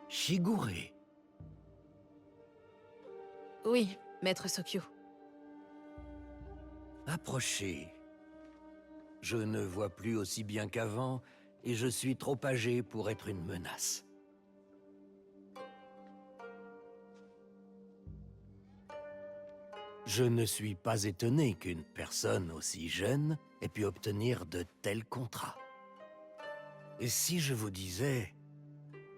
Shigure. Oui, Maître Sokyu. Approchez. Je ne vois plus aussi bien qu'avant, et je suis trop âgé pour être une menace. Je ne suis pas étonné qu'une personne aussi jeune ait pu obtenir de tels contrats. Et si je vous disais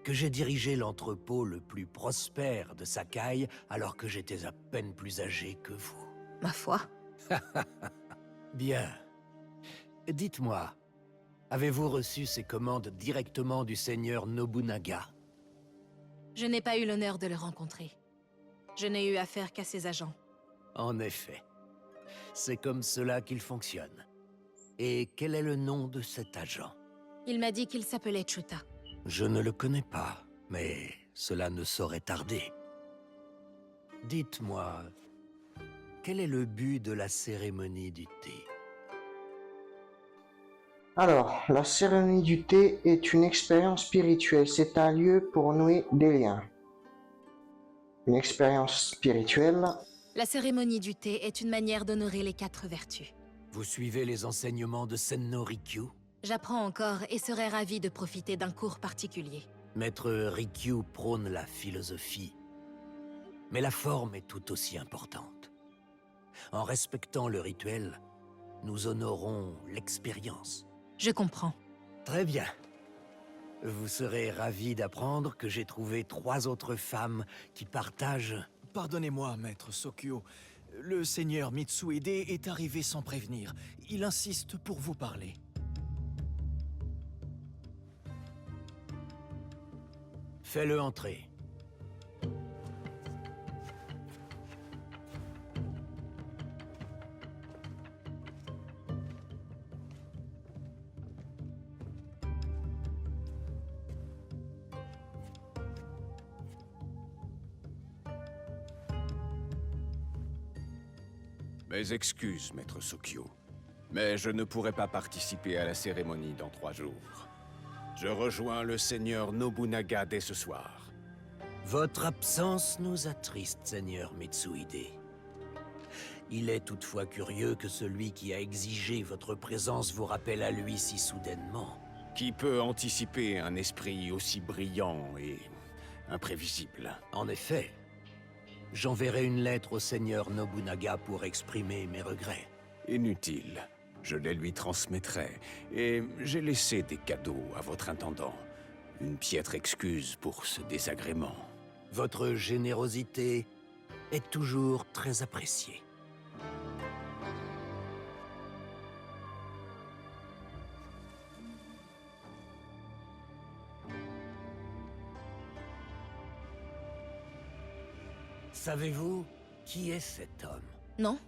que j'ai dirigé l'entrepôt le plus prospère de Sakai alors que j'étais à peine plus âgé que vous? Ma foi. Bien. Dites-moi, avez-vous reçu ces commandes directement du seigneur Nobunaga? Je n'ai pas eu l'honneur de le rencontrer. Je n'ai eu affaire qu'à ses agents. En effet. C'est comme cela qu'il fonctionne. Et quel est le nom de cet agent? Il m'a dit qu'il s'appelait Chuta. Je ne le connais pas, mais cela ne saurait tarder. Dites-moi, quel est le but de la cérémonie du thé? Alors, la cérémonie du thé est une expérience spirituelle. C'est un lieu pour nouer des liens. Une expérience spirituelle. La cérémonie du thé est une manière d'honorer les 4 vertus. Vous suivez les enseignements de Senno Rikyu? J'apprends encore et serais ravi de profiter d'un cours particulier. Maître Rikyu prône la philosophie, mais la forme est tout aussi importante. En respectant le rituel, nous honorons l'expérience. Je comprends. Très bien. Vous serez ravis d'apprendre que j'ai trouvé 3 autres femmes qui partagent... Pardonnez-moi, maître Sokyo. Le seigneur Mitsuhide est arrivé sans prévenir. Il insiste pour vous parler. Fais-le entrer. Mes excuses, maître Sokyo. Mais je ne pourrai pas participer à la cérémonie dans 3 jours. Je rejoins le seigneur Nobunaga dès ce soir. Votre absence nous attriste, seigneur Mitsuhide. Il est toutefois curieux que celui qui a exigé votre présence vous rappelle à lui si soudainement. Qui peut anticiper un esprit aussi brillant et imprévisible? En effet. J'enverrai une lettre au seigneur Nobunaga pour exprimer mes regrets. Inutile. Je les lui transmettrai. Et j'ai laissé des cadeaux à votre intendant. Une piètre excuse pour ce désagrément. Votre générosité est toujours très appréciée. Savez-vous qui est cet homme? Non,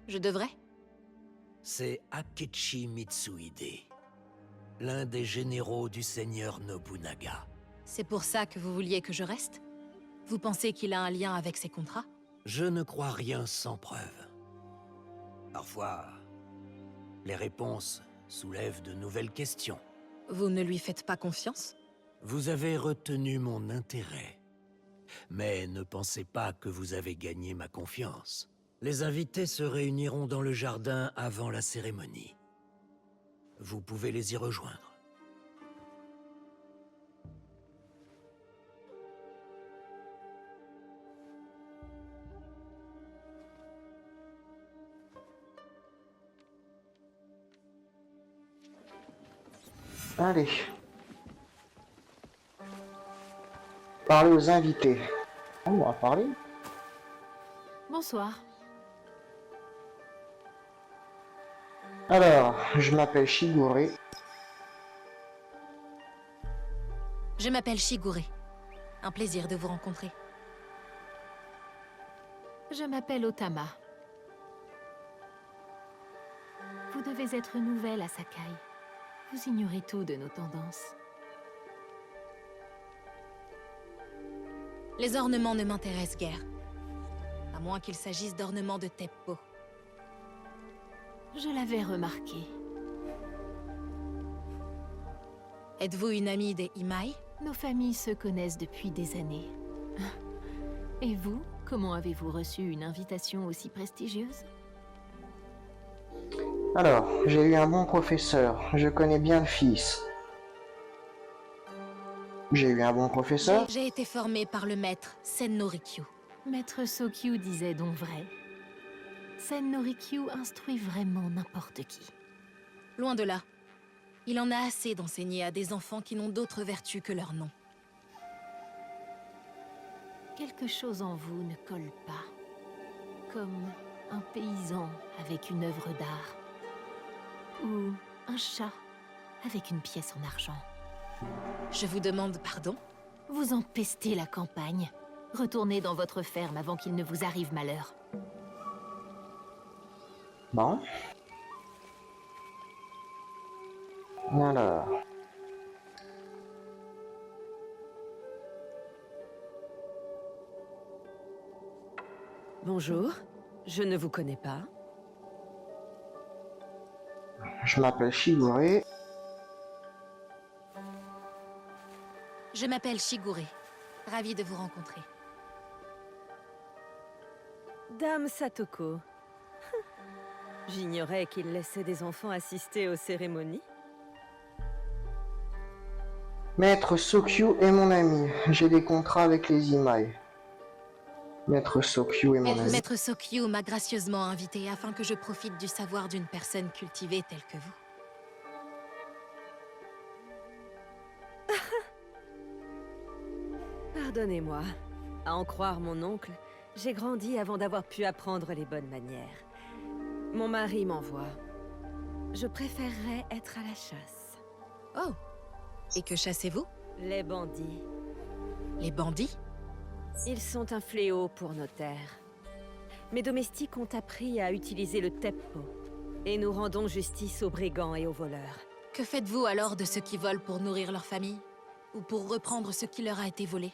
je devrais. C'est Akechi Mitsuhide, l'un des généraux du seigneur Nobunaga. C'est pour ça que vous vouliez que je reste? Vous pensez qu'il a un lien avec ces contrats? Je ne crois rien sans preuve. Parfois, les réponses soulèvent de nouvelles questions. Vous ne lui faites pas confiance? Vous avez retenu mon intérêt. Mais ne pensez pas que vous avez gagné ma confiance. Les invités se réuniront dans le jardin avant la cérémonie. Vous pouvez les y rejoindre. Allez. Parler aux invités. On va parler. Bonsoir. Alors, je m'appelle Shigure. Je m'appelle Shigure. Un plaisir de vous rencontrer. Je m'appelle Otama. Vous devez être nouvelle à Sakai. Vous ignorez tout de nos tendances. Les ornements ne m'intéressent guère. À moins qu'il s'agisse d'ornements de Teppo. Je l'avais remarqué. Êtes-vous une amie des Imai? Nos familles se connaissent depuis des années. Et vous, comment avez-vous reçu une invitation aussi prestigieuse? Alors, j'ai eu un bon professeur. Je connais bien le fils. J'ai eu un bon professeur. J'ai été formée par le maître Sen no Rikyu. Maître Sokyu disait donc vrai. Sen no Rikyu instruit vraiment n'importe qui. Loin de là. Il en a assez d'enseigner à des enfants qui n'ont d'autre vertu que leur nom. Quelque chose en vous ne colle pas. Comme un paysan avec une œuvre d'art. Ou un chat avec une pièce en argent. Je vous demande pardon? Vous empestez la campagne. Retournez dans votre ferme avant qu'il ne vous arrive malheur. Bon. Alors. Bonjour, je ne vous connais pas. Je m'appelle Shigure. Je m'appelle Shigure. Ravie de vous rencontrer. Dame Satoko. J'ignorais qu'il laissait des enfants assister aux cérémonies. Maître Sokyu est mon ami. J'ai des contrats avec les Imai. Maître Sokyu est mon ami. Maître Sokyu m'a gracieusement invité afin que je profite du savoir d'une personne cultivée telle que vous. Pardonnez-moi. À en croire mon oncle, j'ai grandi avant d'avoir pu apprendre les bonnes manières. Mon mari m'envoie. Je préférerais être à la chasse. Oh. Et que chassez-vous? Les bandits. Les bandits? Ils sont un fléau pour nos terres. Mes domestiques ont appris à utiliser le teppo. Et nous rendons justice aux brigands et aux voleurs. Que faites-vous alors de ceux qui volent pour nourrir leur famille? Ou pour reprendre ce qui leur a été volé?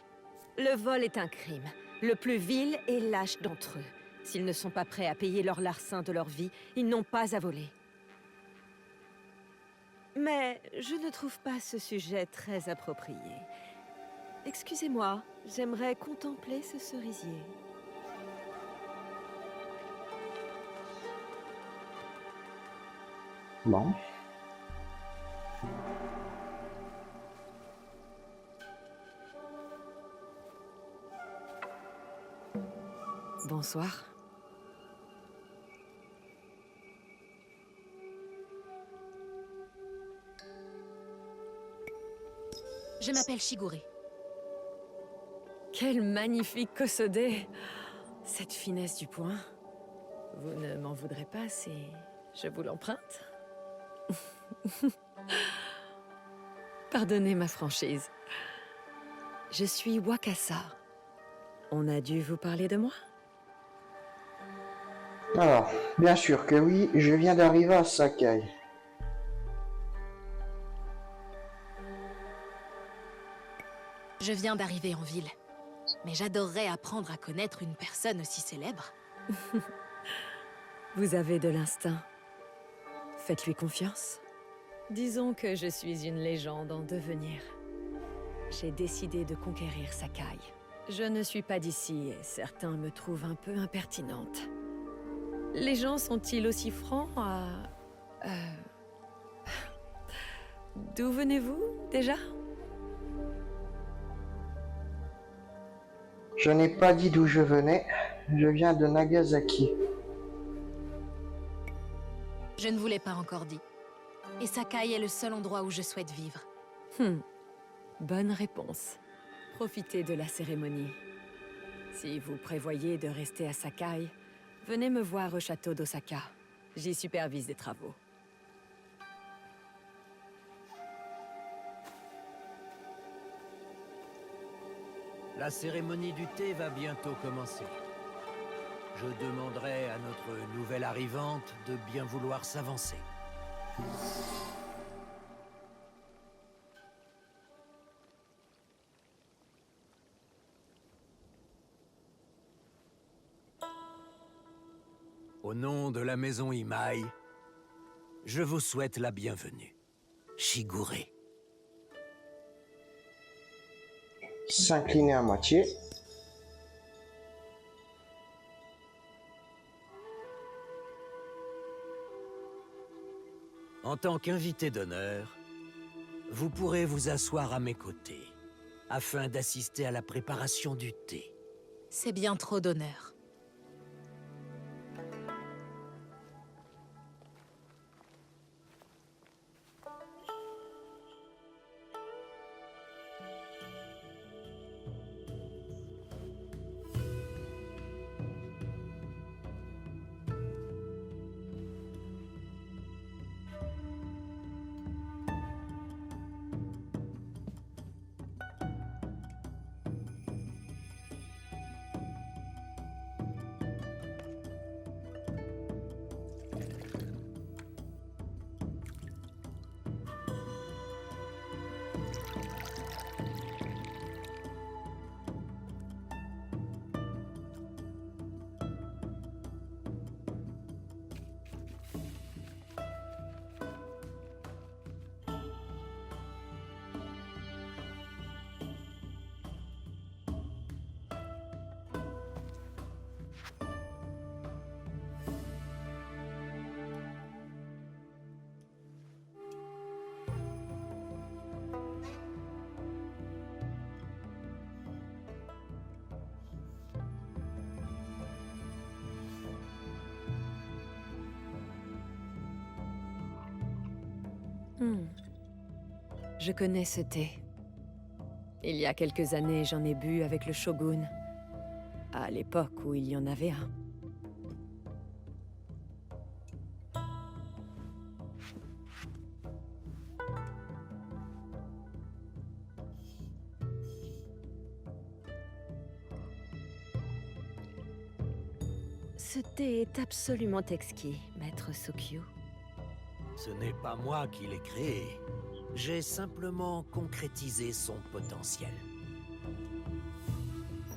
Le vol est un crime. Le plus vil et lâche d'entre eux. S'ils ne sont pas prêts à payer leur larcin de leur vie, ils n'ont pas à voler. Mais je ne trouve pas ce sujet très approprié. Excusez-moi, j'aimerais contempler ce cerisier. Bon. Bonsoir. Je m'appelle Shigure. Quel magnifique Kosode! Cette finesse du poing. Vous ne m'en voudrez pas si je vous l'emprunte? Pardonnez ma franchise. Je suis Wakasa. On a dû vous parler de moi? Alors, bien sûr que oui, je viens d'arriver à Sakai. Je viens d'arriver en ville. Mais j'adorerais apprendre à connaître une personne aussi célèbre. Vous avez de l'instinct. Faites-lui confiance. Disons que je suis une légende en devenir. J'ai décidé de conquérir Sakai. Je ne suis pas d'ici et certains me trouvent un peu impertinente. Les gens sont-ils aussi francs à... D'où venez-vous, déjà? Je n'ai pas dit d'où je venais. Je viens de Nagasaki. Je ne vous l'ai pas encore dit. Et Sakai est le seul endroit où je souhaite vivre. Bonne réponse. Profitez de la cérémonie. Si vous prévoyez de rester à Sakai, venez me voir au château d'Osaka. J'y supervise des travaux. La cérémonie du thé va bientôt commencer. Je demanderai à notre nouvelle arrivante de bien vouloir s'avancer. Au nom de la maison Imai, je vous souhaite la bienvenue. Shigure. S'incliner à moitié. En tant qu'invité d'honneur, vous pourrez vous asseoir à mes côtés, afin d'assister à la préparation du thé. C'est bien trop d'honneur. Je connais ce thé. Il y a quelques années, j'en ai bu avec le shogun. À l'époque où il y en avait un. Ce thé est absolument exquis, maître Sokyu. Ce n'est pas moi qui l'ai créé. J'ai simplement concrétisé son potentiel.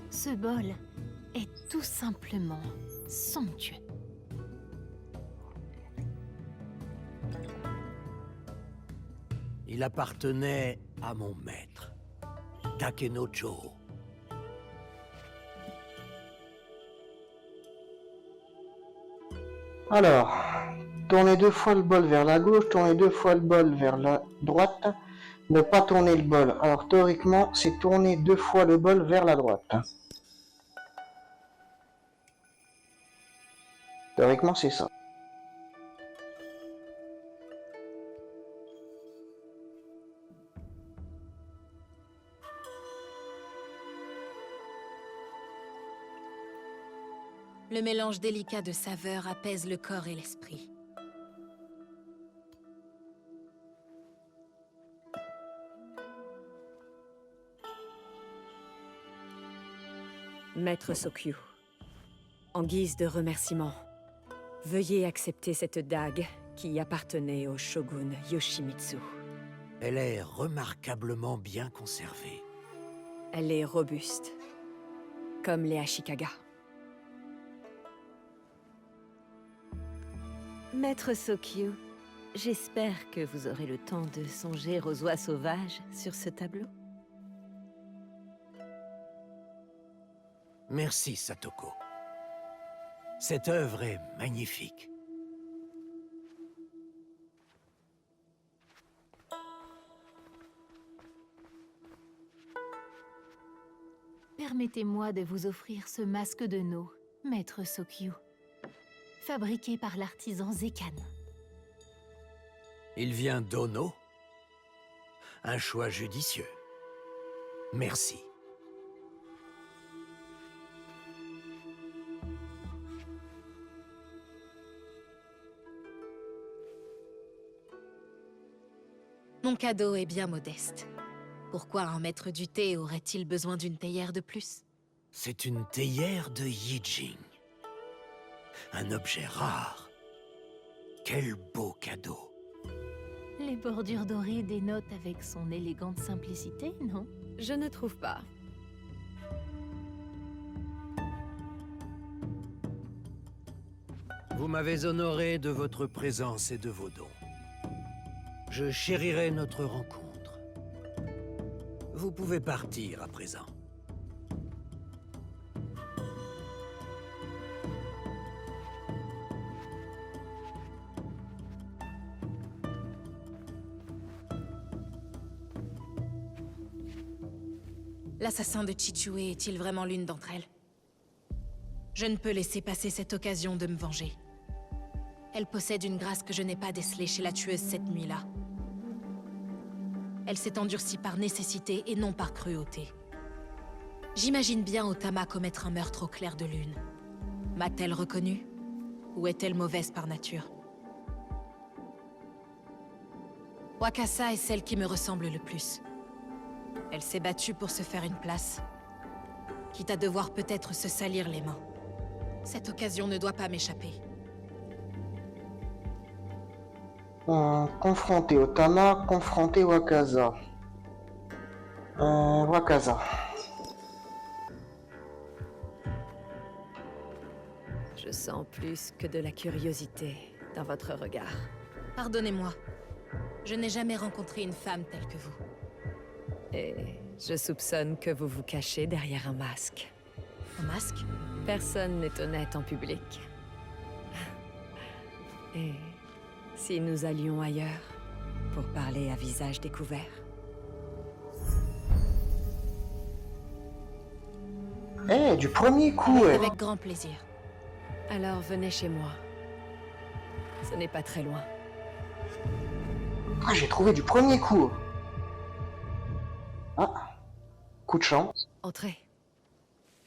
Ce bol est tout simplement somptueux. Il appartenait à mon maître, Takenojo. Alors, tournez 2 fois le bol vers la gauche, tournez 2 fois le bol vers la droite, ne pas tourner le bol. Alors théoriquement, c'est tourner 2 fois le bol vers la droite. Théoriquement, c'est ça. Le mélange délicat de saveurs apaise le corps et l'esprit. Maître Sokyu, en guise de remerciement, veuillez accepter cette dague qui appartenait au shogun Yoshimitsu. Elle est remarquablement bien conservée. Elle est robuste, comme les Ashikaga. Maître Sokyu, j'espère que vous aurez le temps de songer aux oies sauvages sur ce tableau. Merci, Satoko. Cette œuvre est magnifique. Permettez-moi de vous offrir ce masque de No, maître Sokyu, fabriqué par l'artisan Zekan. Il vient d'Ono. Un choix judicieux. Merci. Mon cadeau est bien modeste. Pourquoi un maître du thé aurait-il besoin d'une théière de plus? C'est une théière de Yijing. Un objet rare. Quel beau cadeau. Les bordures dorées dénotent avec son élégante simplicité, non? Je ne trouve pas. Vous m'avez honoré de votre présence et de vos dons. Je chérirai notre rencontre. Vous pouvez partir à présent. L'assassin de Chichue est-il vraiment l'une d'entre elles? Je ne peux laisser passer cette occasion de me venger. Elle possède une grâce que je n'ai pas décelée chez la tueuse cette nuit-là. Elle s'est endurcie par nécessité et non par cruauté. J'imagine bien Otama commettre un meurtre au clair de lune. M'a-t-elle reconnue? Ou est-elle mauvaise par nature? Wakasa est celle qui me ressemble le plus. Elle s'est battue pour se faire une place, quitte à devoir peut-être se salir les mains. Cette occasion ne doit pas m'échapper. Confronter Otama, confronter Wakasa. Wakasa. Je sens plus que de la curiosité dans votre regard. Pardonnez-moi. Je n'ai jamais rencontré une femme telle que vous. Et je soupçonne que vous vous cachez derrière un masque. Un masque? Personne n'est honnête en public. Et si nous allions ailleurs pour parler à visage découvert? Eh, du premier coup, elle. Avec grand plaisir. Alors venez chez moi. Ce n'est pas très loin. Ah, j'ai trouvé du premier coup. Ah, coup de chance. Entrez.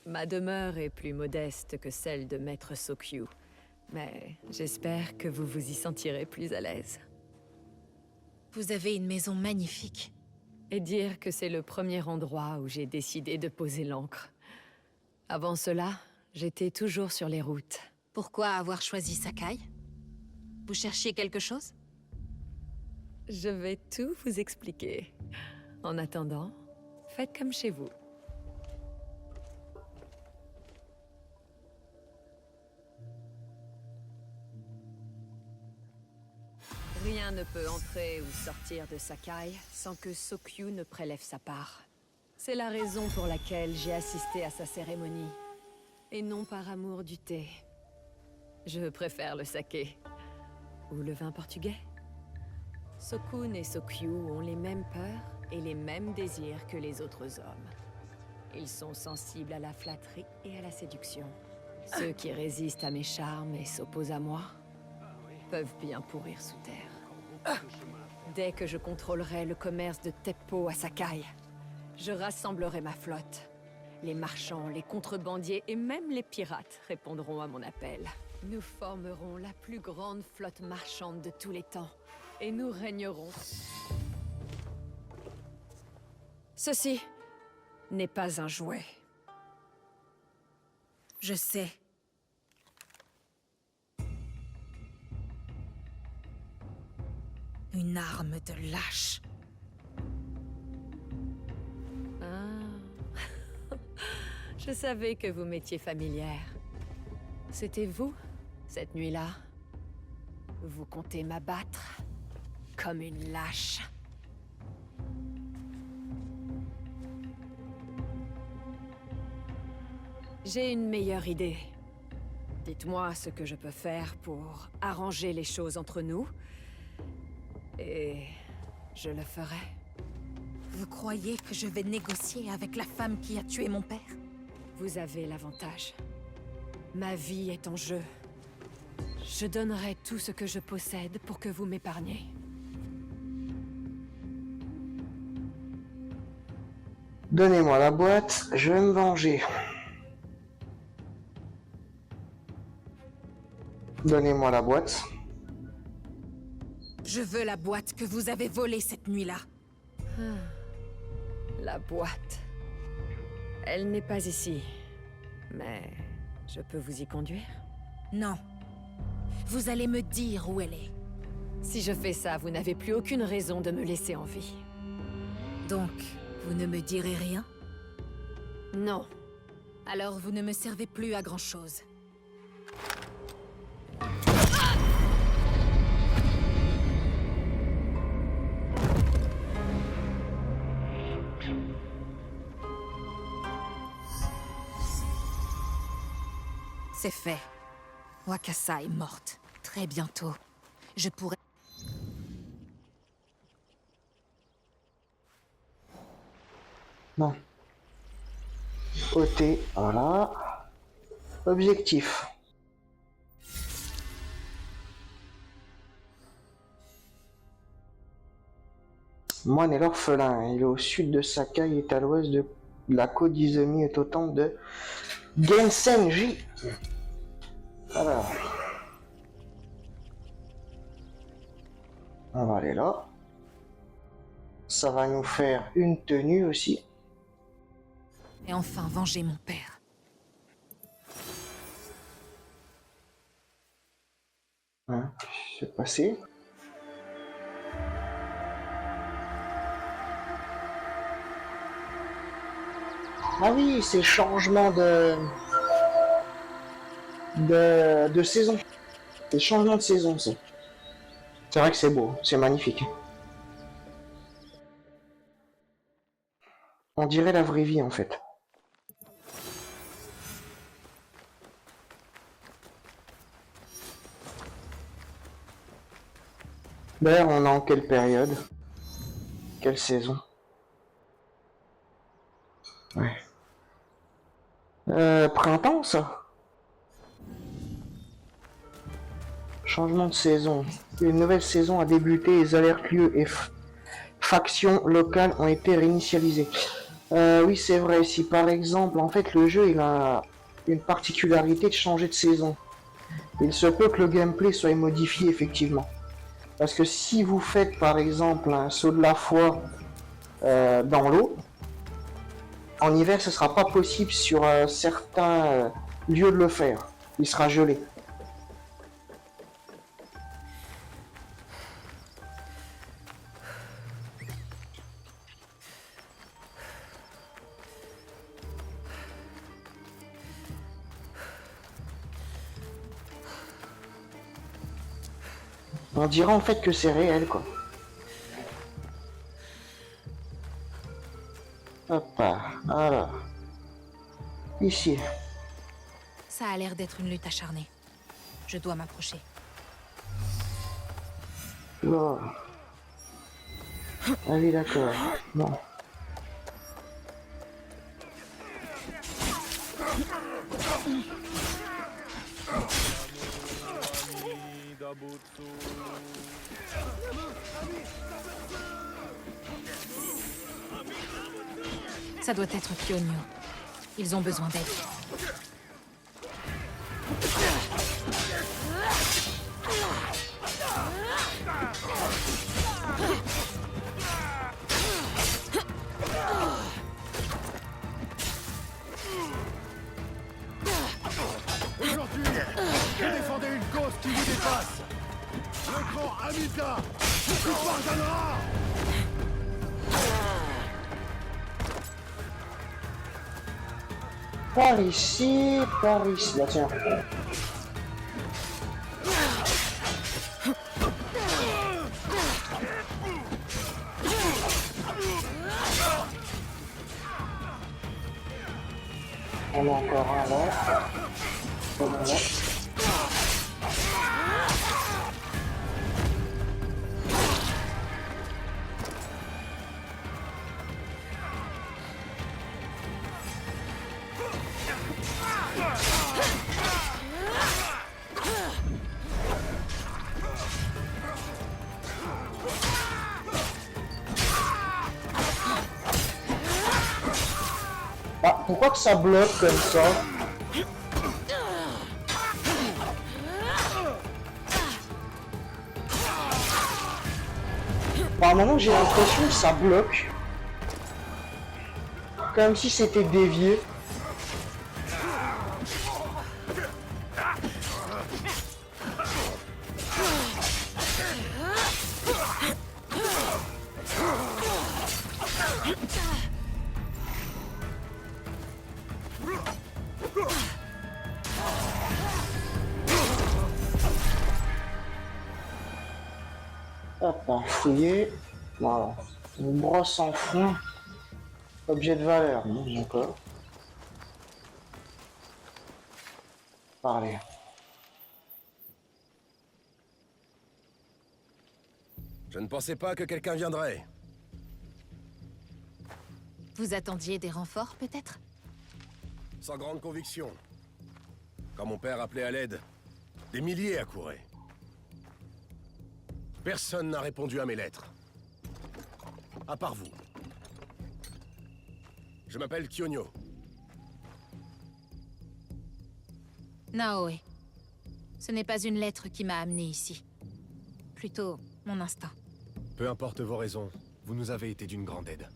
Ma demeure est plus modeste que celle de Maître Sokyu, mais j'espère que vous vous y sentirez plus à l'aise. Vous avez une maison magnifique. Et dire que c'est le premier endroit où j'ai décidé de poser l'ancre. Avant cela, j'étais toujours sur les routes. Pourquoi avoir choisi Sakai? Vous cherchiez quelque chose? Je vais tout vous expliquer. En attendant, faites comme chez vous. Rien ne peut entrer ou sortir de Sakai sans que Sokyu ne prélève sa part. C'est la raison pour laquelle j'ai assisté à sa cérémonie. Et non par amour du thé. Je préfère le saké. Ou le vin portugais. Sokun et Sokyu ont les mêmes peurs et les mêmes désirs que les autres hommes. Ils sont sensibles à la flatterie et à la séduction. Ceux qui résistent à mes charmes et s'opposent à moi peuvent bien pourrir sous terre. Dès que je contrôlerai le commerce de Teppo à Sakai, je rassemblerai ma flotte. Les marchands, les contrebandiers et même les pirates répondront à mon appel. Nous formerons la plus grande flotte marchande de tous les temps. Et nous régnerons. Ceci n'est pas un jouet. Je sais. Une arme de lâche. Ah. Je savais que vous m'étiez familière. C'était vous, cette nuit-là. Vous comptez m'abattre comme une lâche. J'ai une meilleure idée. Dites-moi ce que je peux faire pour arranger les choses entre nous. Et je le ferai. Vous croyez que je vais négocier avec la femme qui a tué mon père? Vous avez l'avantage. Ma vie est en jeu. Je donnerai tout ce que je possède pour que vous m'épargniez. Donnez-moi la boîte, je vais me venger. Donnez-moi la boîte. Je veux la boîte que vous avez volée cette nuit-là. La boîte. Elle n'est pas ici. Mais je peux vous y conduire? Non. Vous allez me dire où elle est. Si je fais ça, vous n'avez plus aucune raison de me laisser en vie. Donc, vous ne me direz rien? Non. Alors vous ne me servez plus à grand-chose. C'est fait. Wakasa est morte. Très bientôt, je pourrai... Non. OT, voilà. Objectif. Moine et l'orphelin. Il est au sud de Sakai et est à l'ouest de la côte d'Izumi est au temple de Gensenji. Alors. On va aller là. Ça va nous faire une tenue aussi. Et enfin venger mon père. Hein, c'est passé. Ah oui, c'est changement de saison. C'est changement de saison, ça. C'est vrai que c'est beau, c'est magnifique. On dirait la vraie vie, en fait. D'ailleurs, on est en quelle période? Quelle saison? Ouais. Printemps, ça? Changement de saison. Une nouvelle saison a débuté, les alertes lieux et factions locales ont été réinitialisées. Oui, c'est vrai. Si par exemple, en fait, le jeu il a une particularité de changer de saison, il se peut que le gameplay soit modifié effectivement. Parce que si vous faites par exemple un saut de la foi dans l'eau, en hiver ce sera pas possible sur certains lieux de le faire. Il sera gelé. On dirait en fait que c'est réel quoi. Hop, alors. Ici. Ça a l'air d'être une lutte acharnée. Je dois m'approcher. Là. Allez, d'accord. Non. Ça doit être Kyonyo. Ils ont besoin d'aide. Aujourd'hui, vous défendez une cause qui vous dépasse. Le grand Amika vous pardonnera. Par ici, là tiens. On a encore un là. Voilà. Ah, pourquoi que ça bloque comme ça? Par moment j'ai l'impression que ça bloque. Comme si c'était dévié. Hop, fouiller. Voilà. Une brosse en fond. Objet de valeur. Non, d'accord. Parler. Je ne pensais pas que quelqu'un viendrait. Vous attendiez des renforts, peut-être? Sans grande conviction. Quand mon père appelait à l'aide, des milliers accouraient. Personne n'a répondu à mes lettres. À part vous. Je m'appelle Kyonyo. Naoe. Ce n'est pas une lettre qui m'a amené ici. Plutôt mon instinct. Peu importe vos raisons, vous nous avez été d'une grande aide.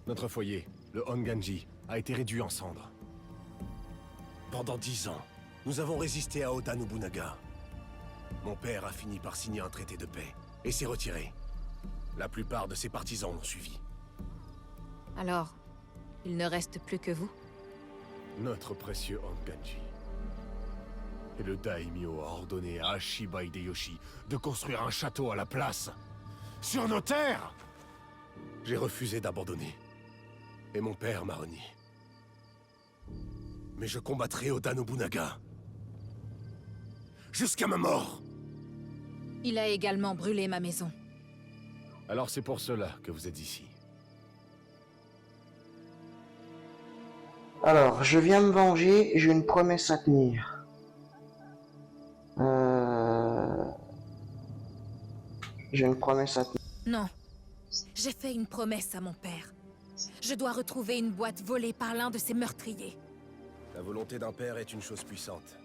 Notre foyer, le Honganji, a été réduit en cendres. Pendant 10 ans, nous avons résisté à Oda Nobunaga. Mon père a fini par signer un traité de paix et s'est retiré. La plupart de ses partisans l'ont suivi. Alors, il ne reste plus que vous? Notre précieux Honganji. Et le daimyo a ordonné à Hashiba Hideyoshi de construire un château à la place. Sur nos terres! J'ai refusé d'abandonner. Et mon père m'a renié. Mais je combattrai Oda Nobunaga. Jusqu'à ma mort! Il a également brûlé ma maison. Alors c'est pour cela que vous êtes ici. Alors, je viens me venger, j'ai une promesse à tenir. J'ai une promesse à tenir. Non. J'ai fait une promesse à mon père. Je dois retrouver une boîte volée par l'un de ces meurtriers. La volonté d'un père est une chose puissante.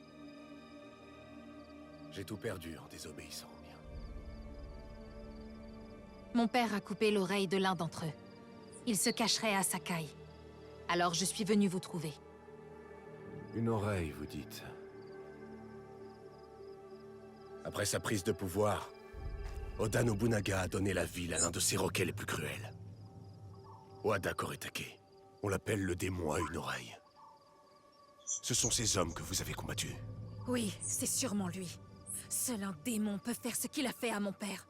J'ai tout perdu en désobéissant au mien. Mon père a coupé l'oreille de l'un d'entre eux. Il se cacherait à Sakai. Alors je suis venu vous trouver. Une oreille, vous dites. Après sa prise de pouvoir, Oda Nobunaga a donné la ville à l'un de ses roquets les plus cruels. Wada Koretake. On l'appelle le démon à une oreille. Ce sont ces hommes que vous avez combattus. Oui, c'est sûrement lui. Seul un démon peut faire ce qu'il a fait à mon père.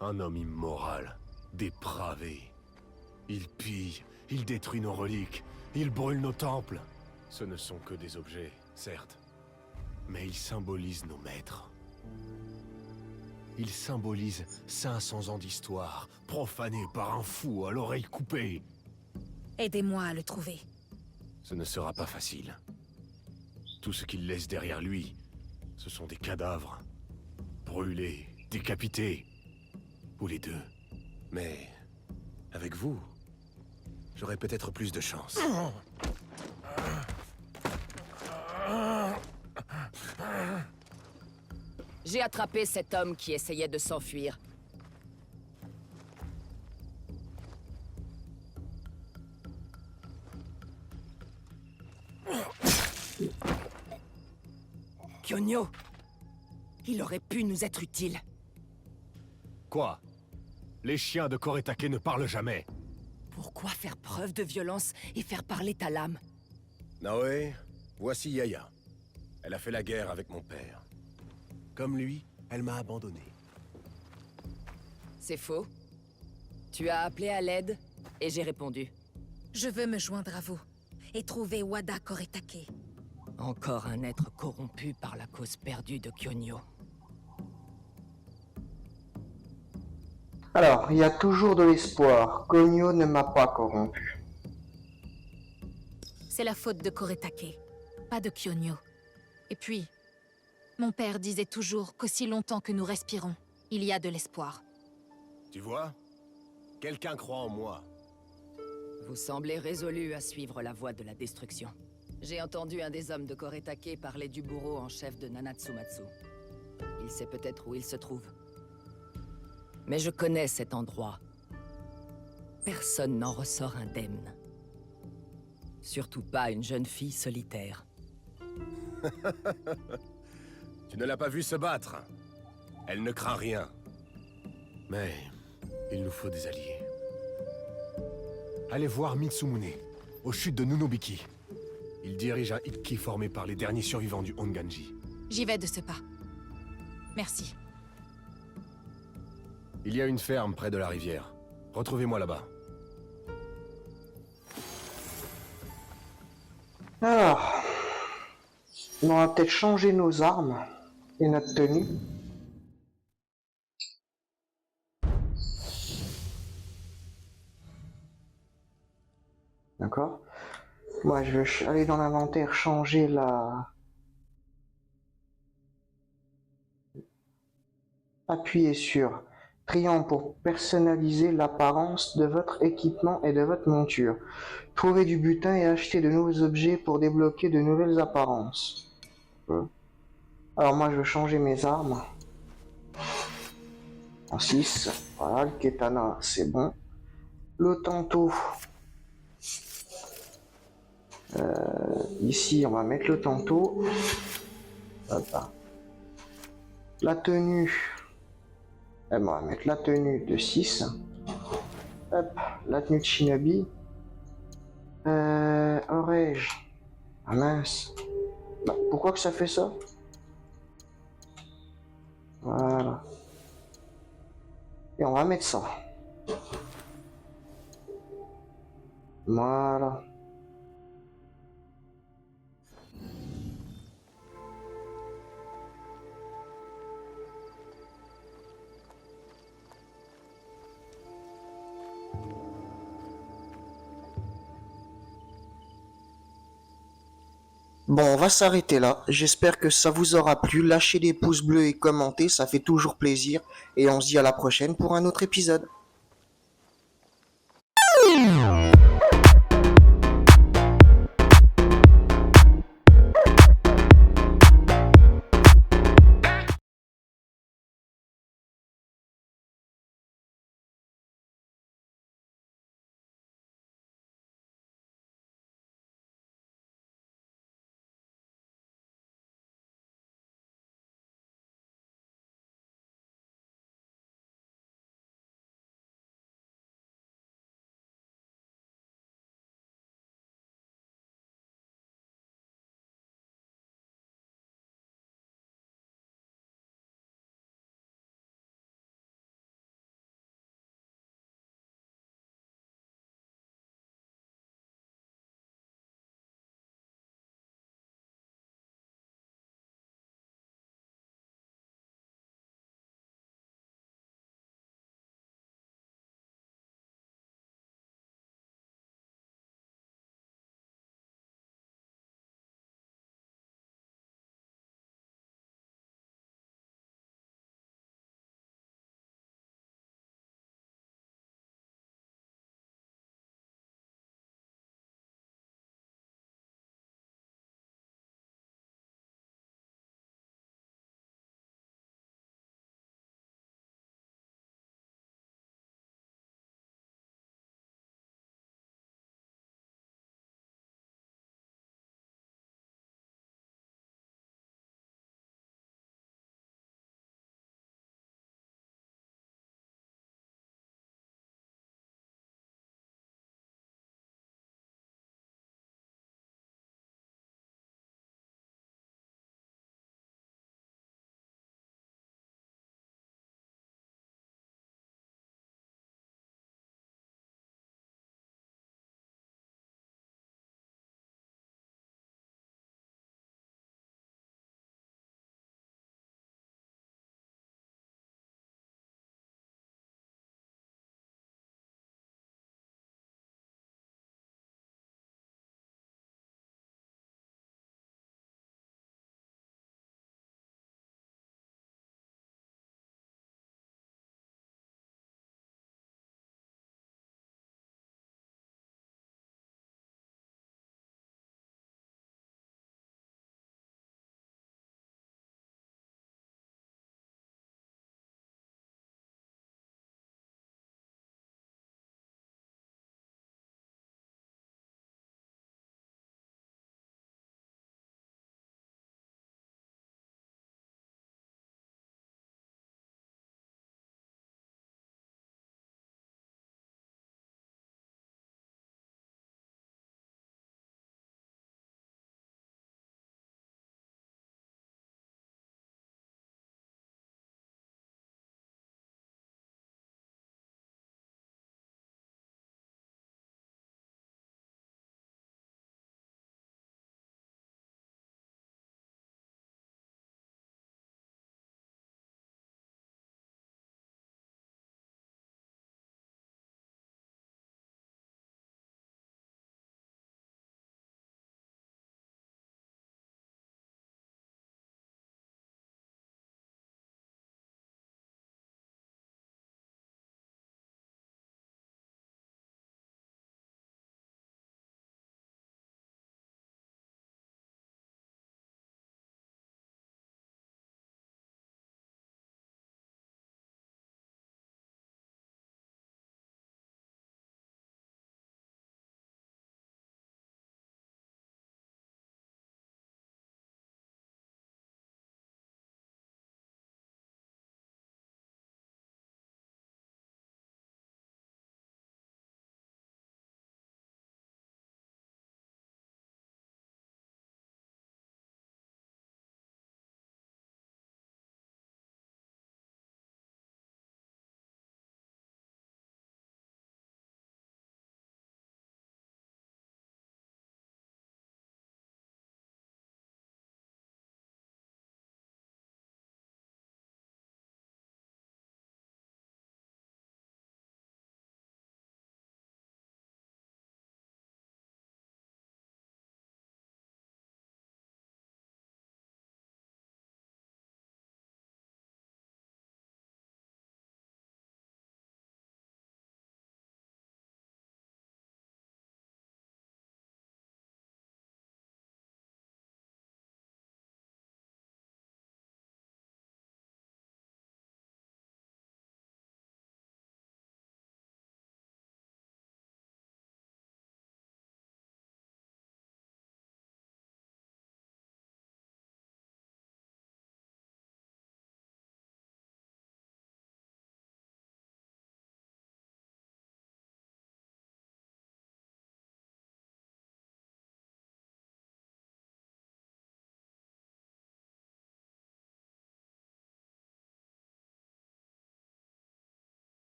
Un homme immoral, dépravé. Il pille, il détruit nos reliques, il brûle nos temples. Ce ne sont que des objets, certes, mais ils symbolisent nos maîtres. Ils symbolisent 500 ans d'histoire, profanés par un fou à l'oreille coupée. Aidez-moi à le trouver. Ce ne sera pas facile. Tout ce qu'il laisse derrière lui, ce sont des cadavres. Brûlés, décapités. Ou les deux. Mais avec vous, j'aurai peut-être plus de chance. J'ai attrapé cet homme qui essayait de s'enfuir. Kyonyo! Il aurait pu nous être utile. Quoi? Les chiens de Koretake ne parlent jamais. Pourquoi faire preuve de violence et faire parler ta lame? Naoe, voici Yaya. Elle a fait la guerre avec mon père. Comme lui, elle m'a abandonné. C'est faux. Tu as appelé à l'aide et j'ai répondu. Je veux me joindre à vous et trouver Wada Koretake. Encore un être corrompu par la cause perdue de Kyonyo. Alors, il y a toujours de l'espoir. Konyo ne m'a pas corrompu. C'est la faute de Koretake, pas de Kyonyo. Et puis, mon père disait toujours qu'aussi longtemps que nous respirons, il y a de l'espoir. Tu vois? Quelqu'un croit en moi. Vous semblez résolu à suivre la voie de la destruction. J'ai entendu un des hommes de Koretake parler du bourreau en chef de Nanatsumatsu. Il sait peut-être où il se trouve. Mais je connais cet endroit. Personne n'en ressort indemne. Surtout pas une jeune fille solitaire. Tu ne l'as pas vue se battre. Elle ne craint rien. Mais il nous faut des alliés. Allez voir Mitsumune, aux chutes de Nunobiki. Il dirige un Ikki formé par les derniers survivants du Honganji. J'y vais de ce pas. Merci. Il y a une ferme près de la rivière. Retrouvez-moi là-bas. Alors, on va peut-être changer nos armes et notre tenue. D'accord. Moi, je vais aller dans l'inventaire, changer la... Appuyez sur triangle pour personnaliser l'apparence de votre équipement et de votre monture. Trouvez du butin et achetez de nouveaux objets pour débloquer de nouvelles apparences. Alors moi, je vais changer mes armes. En 6. Voilà, le katana, c'est bon. Le tanto. Ici, on va mettre le tanto. Hop. La tenue. On va mettre la tenue de 6. Hop, la tenue de Shinobi. Aurais-je... Ah mince. Bah, pourquoi que ça fait ça? Voilà. Et on va mettre ça. Voilà. Bon, on va s'arrêter là. J'espère que ça vous aura plu. Lâchez des pouces bleus et commentez, ça fait toujours plaisir. Et on se dit à la prochaine pour un autre épisode.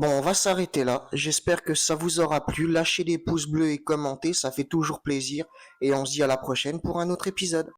Bon, on va s'arrêter là. J'espère que ça vous aura plu. Lâchez des pouces bleus et commentez, ça fait toujours plaisir. Et on se dit à la prochaine pour un autre épisode.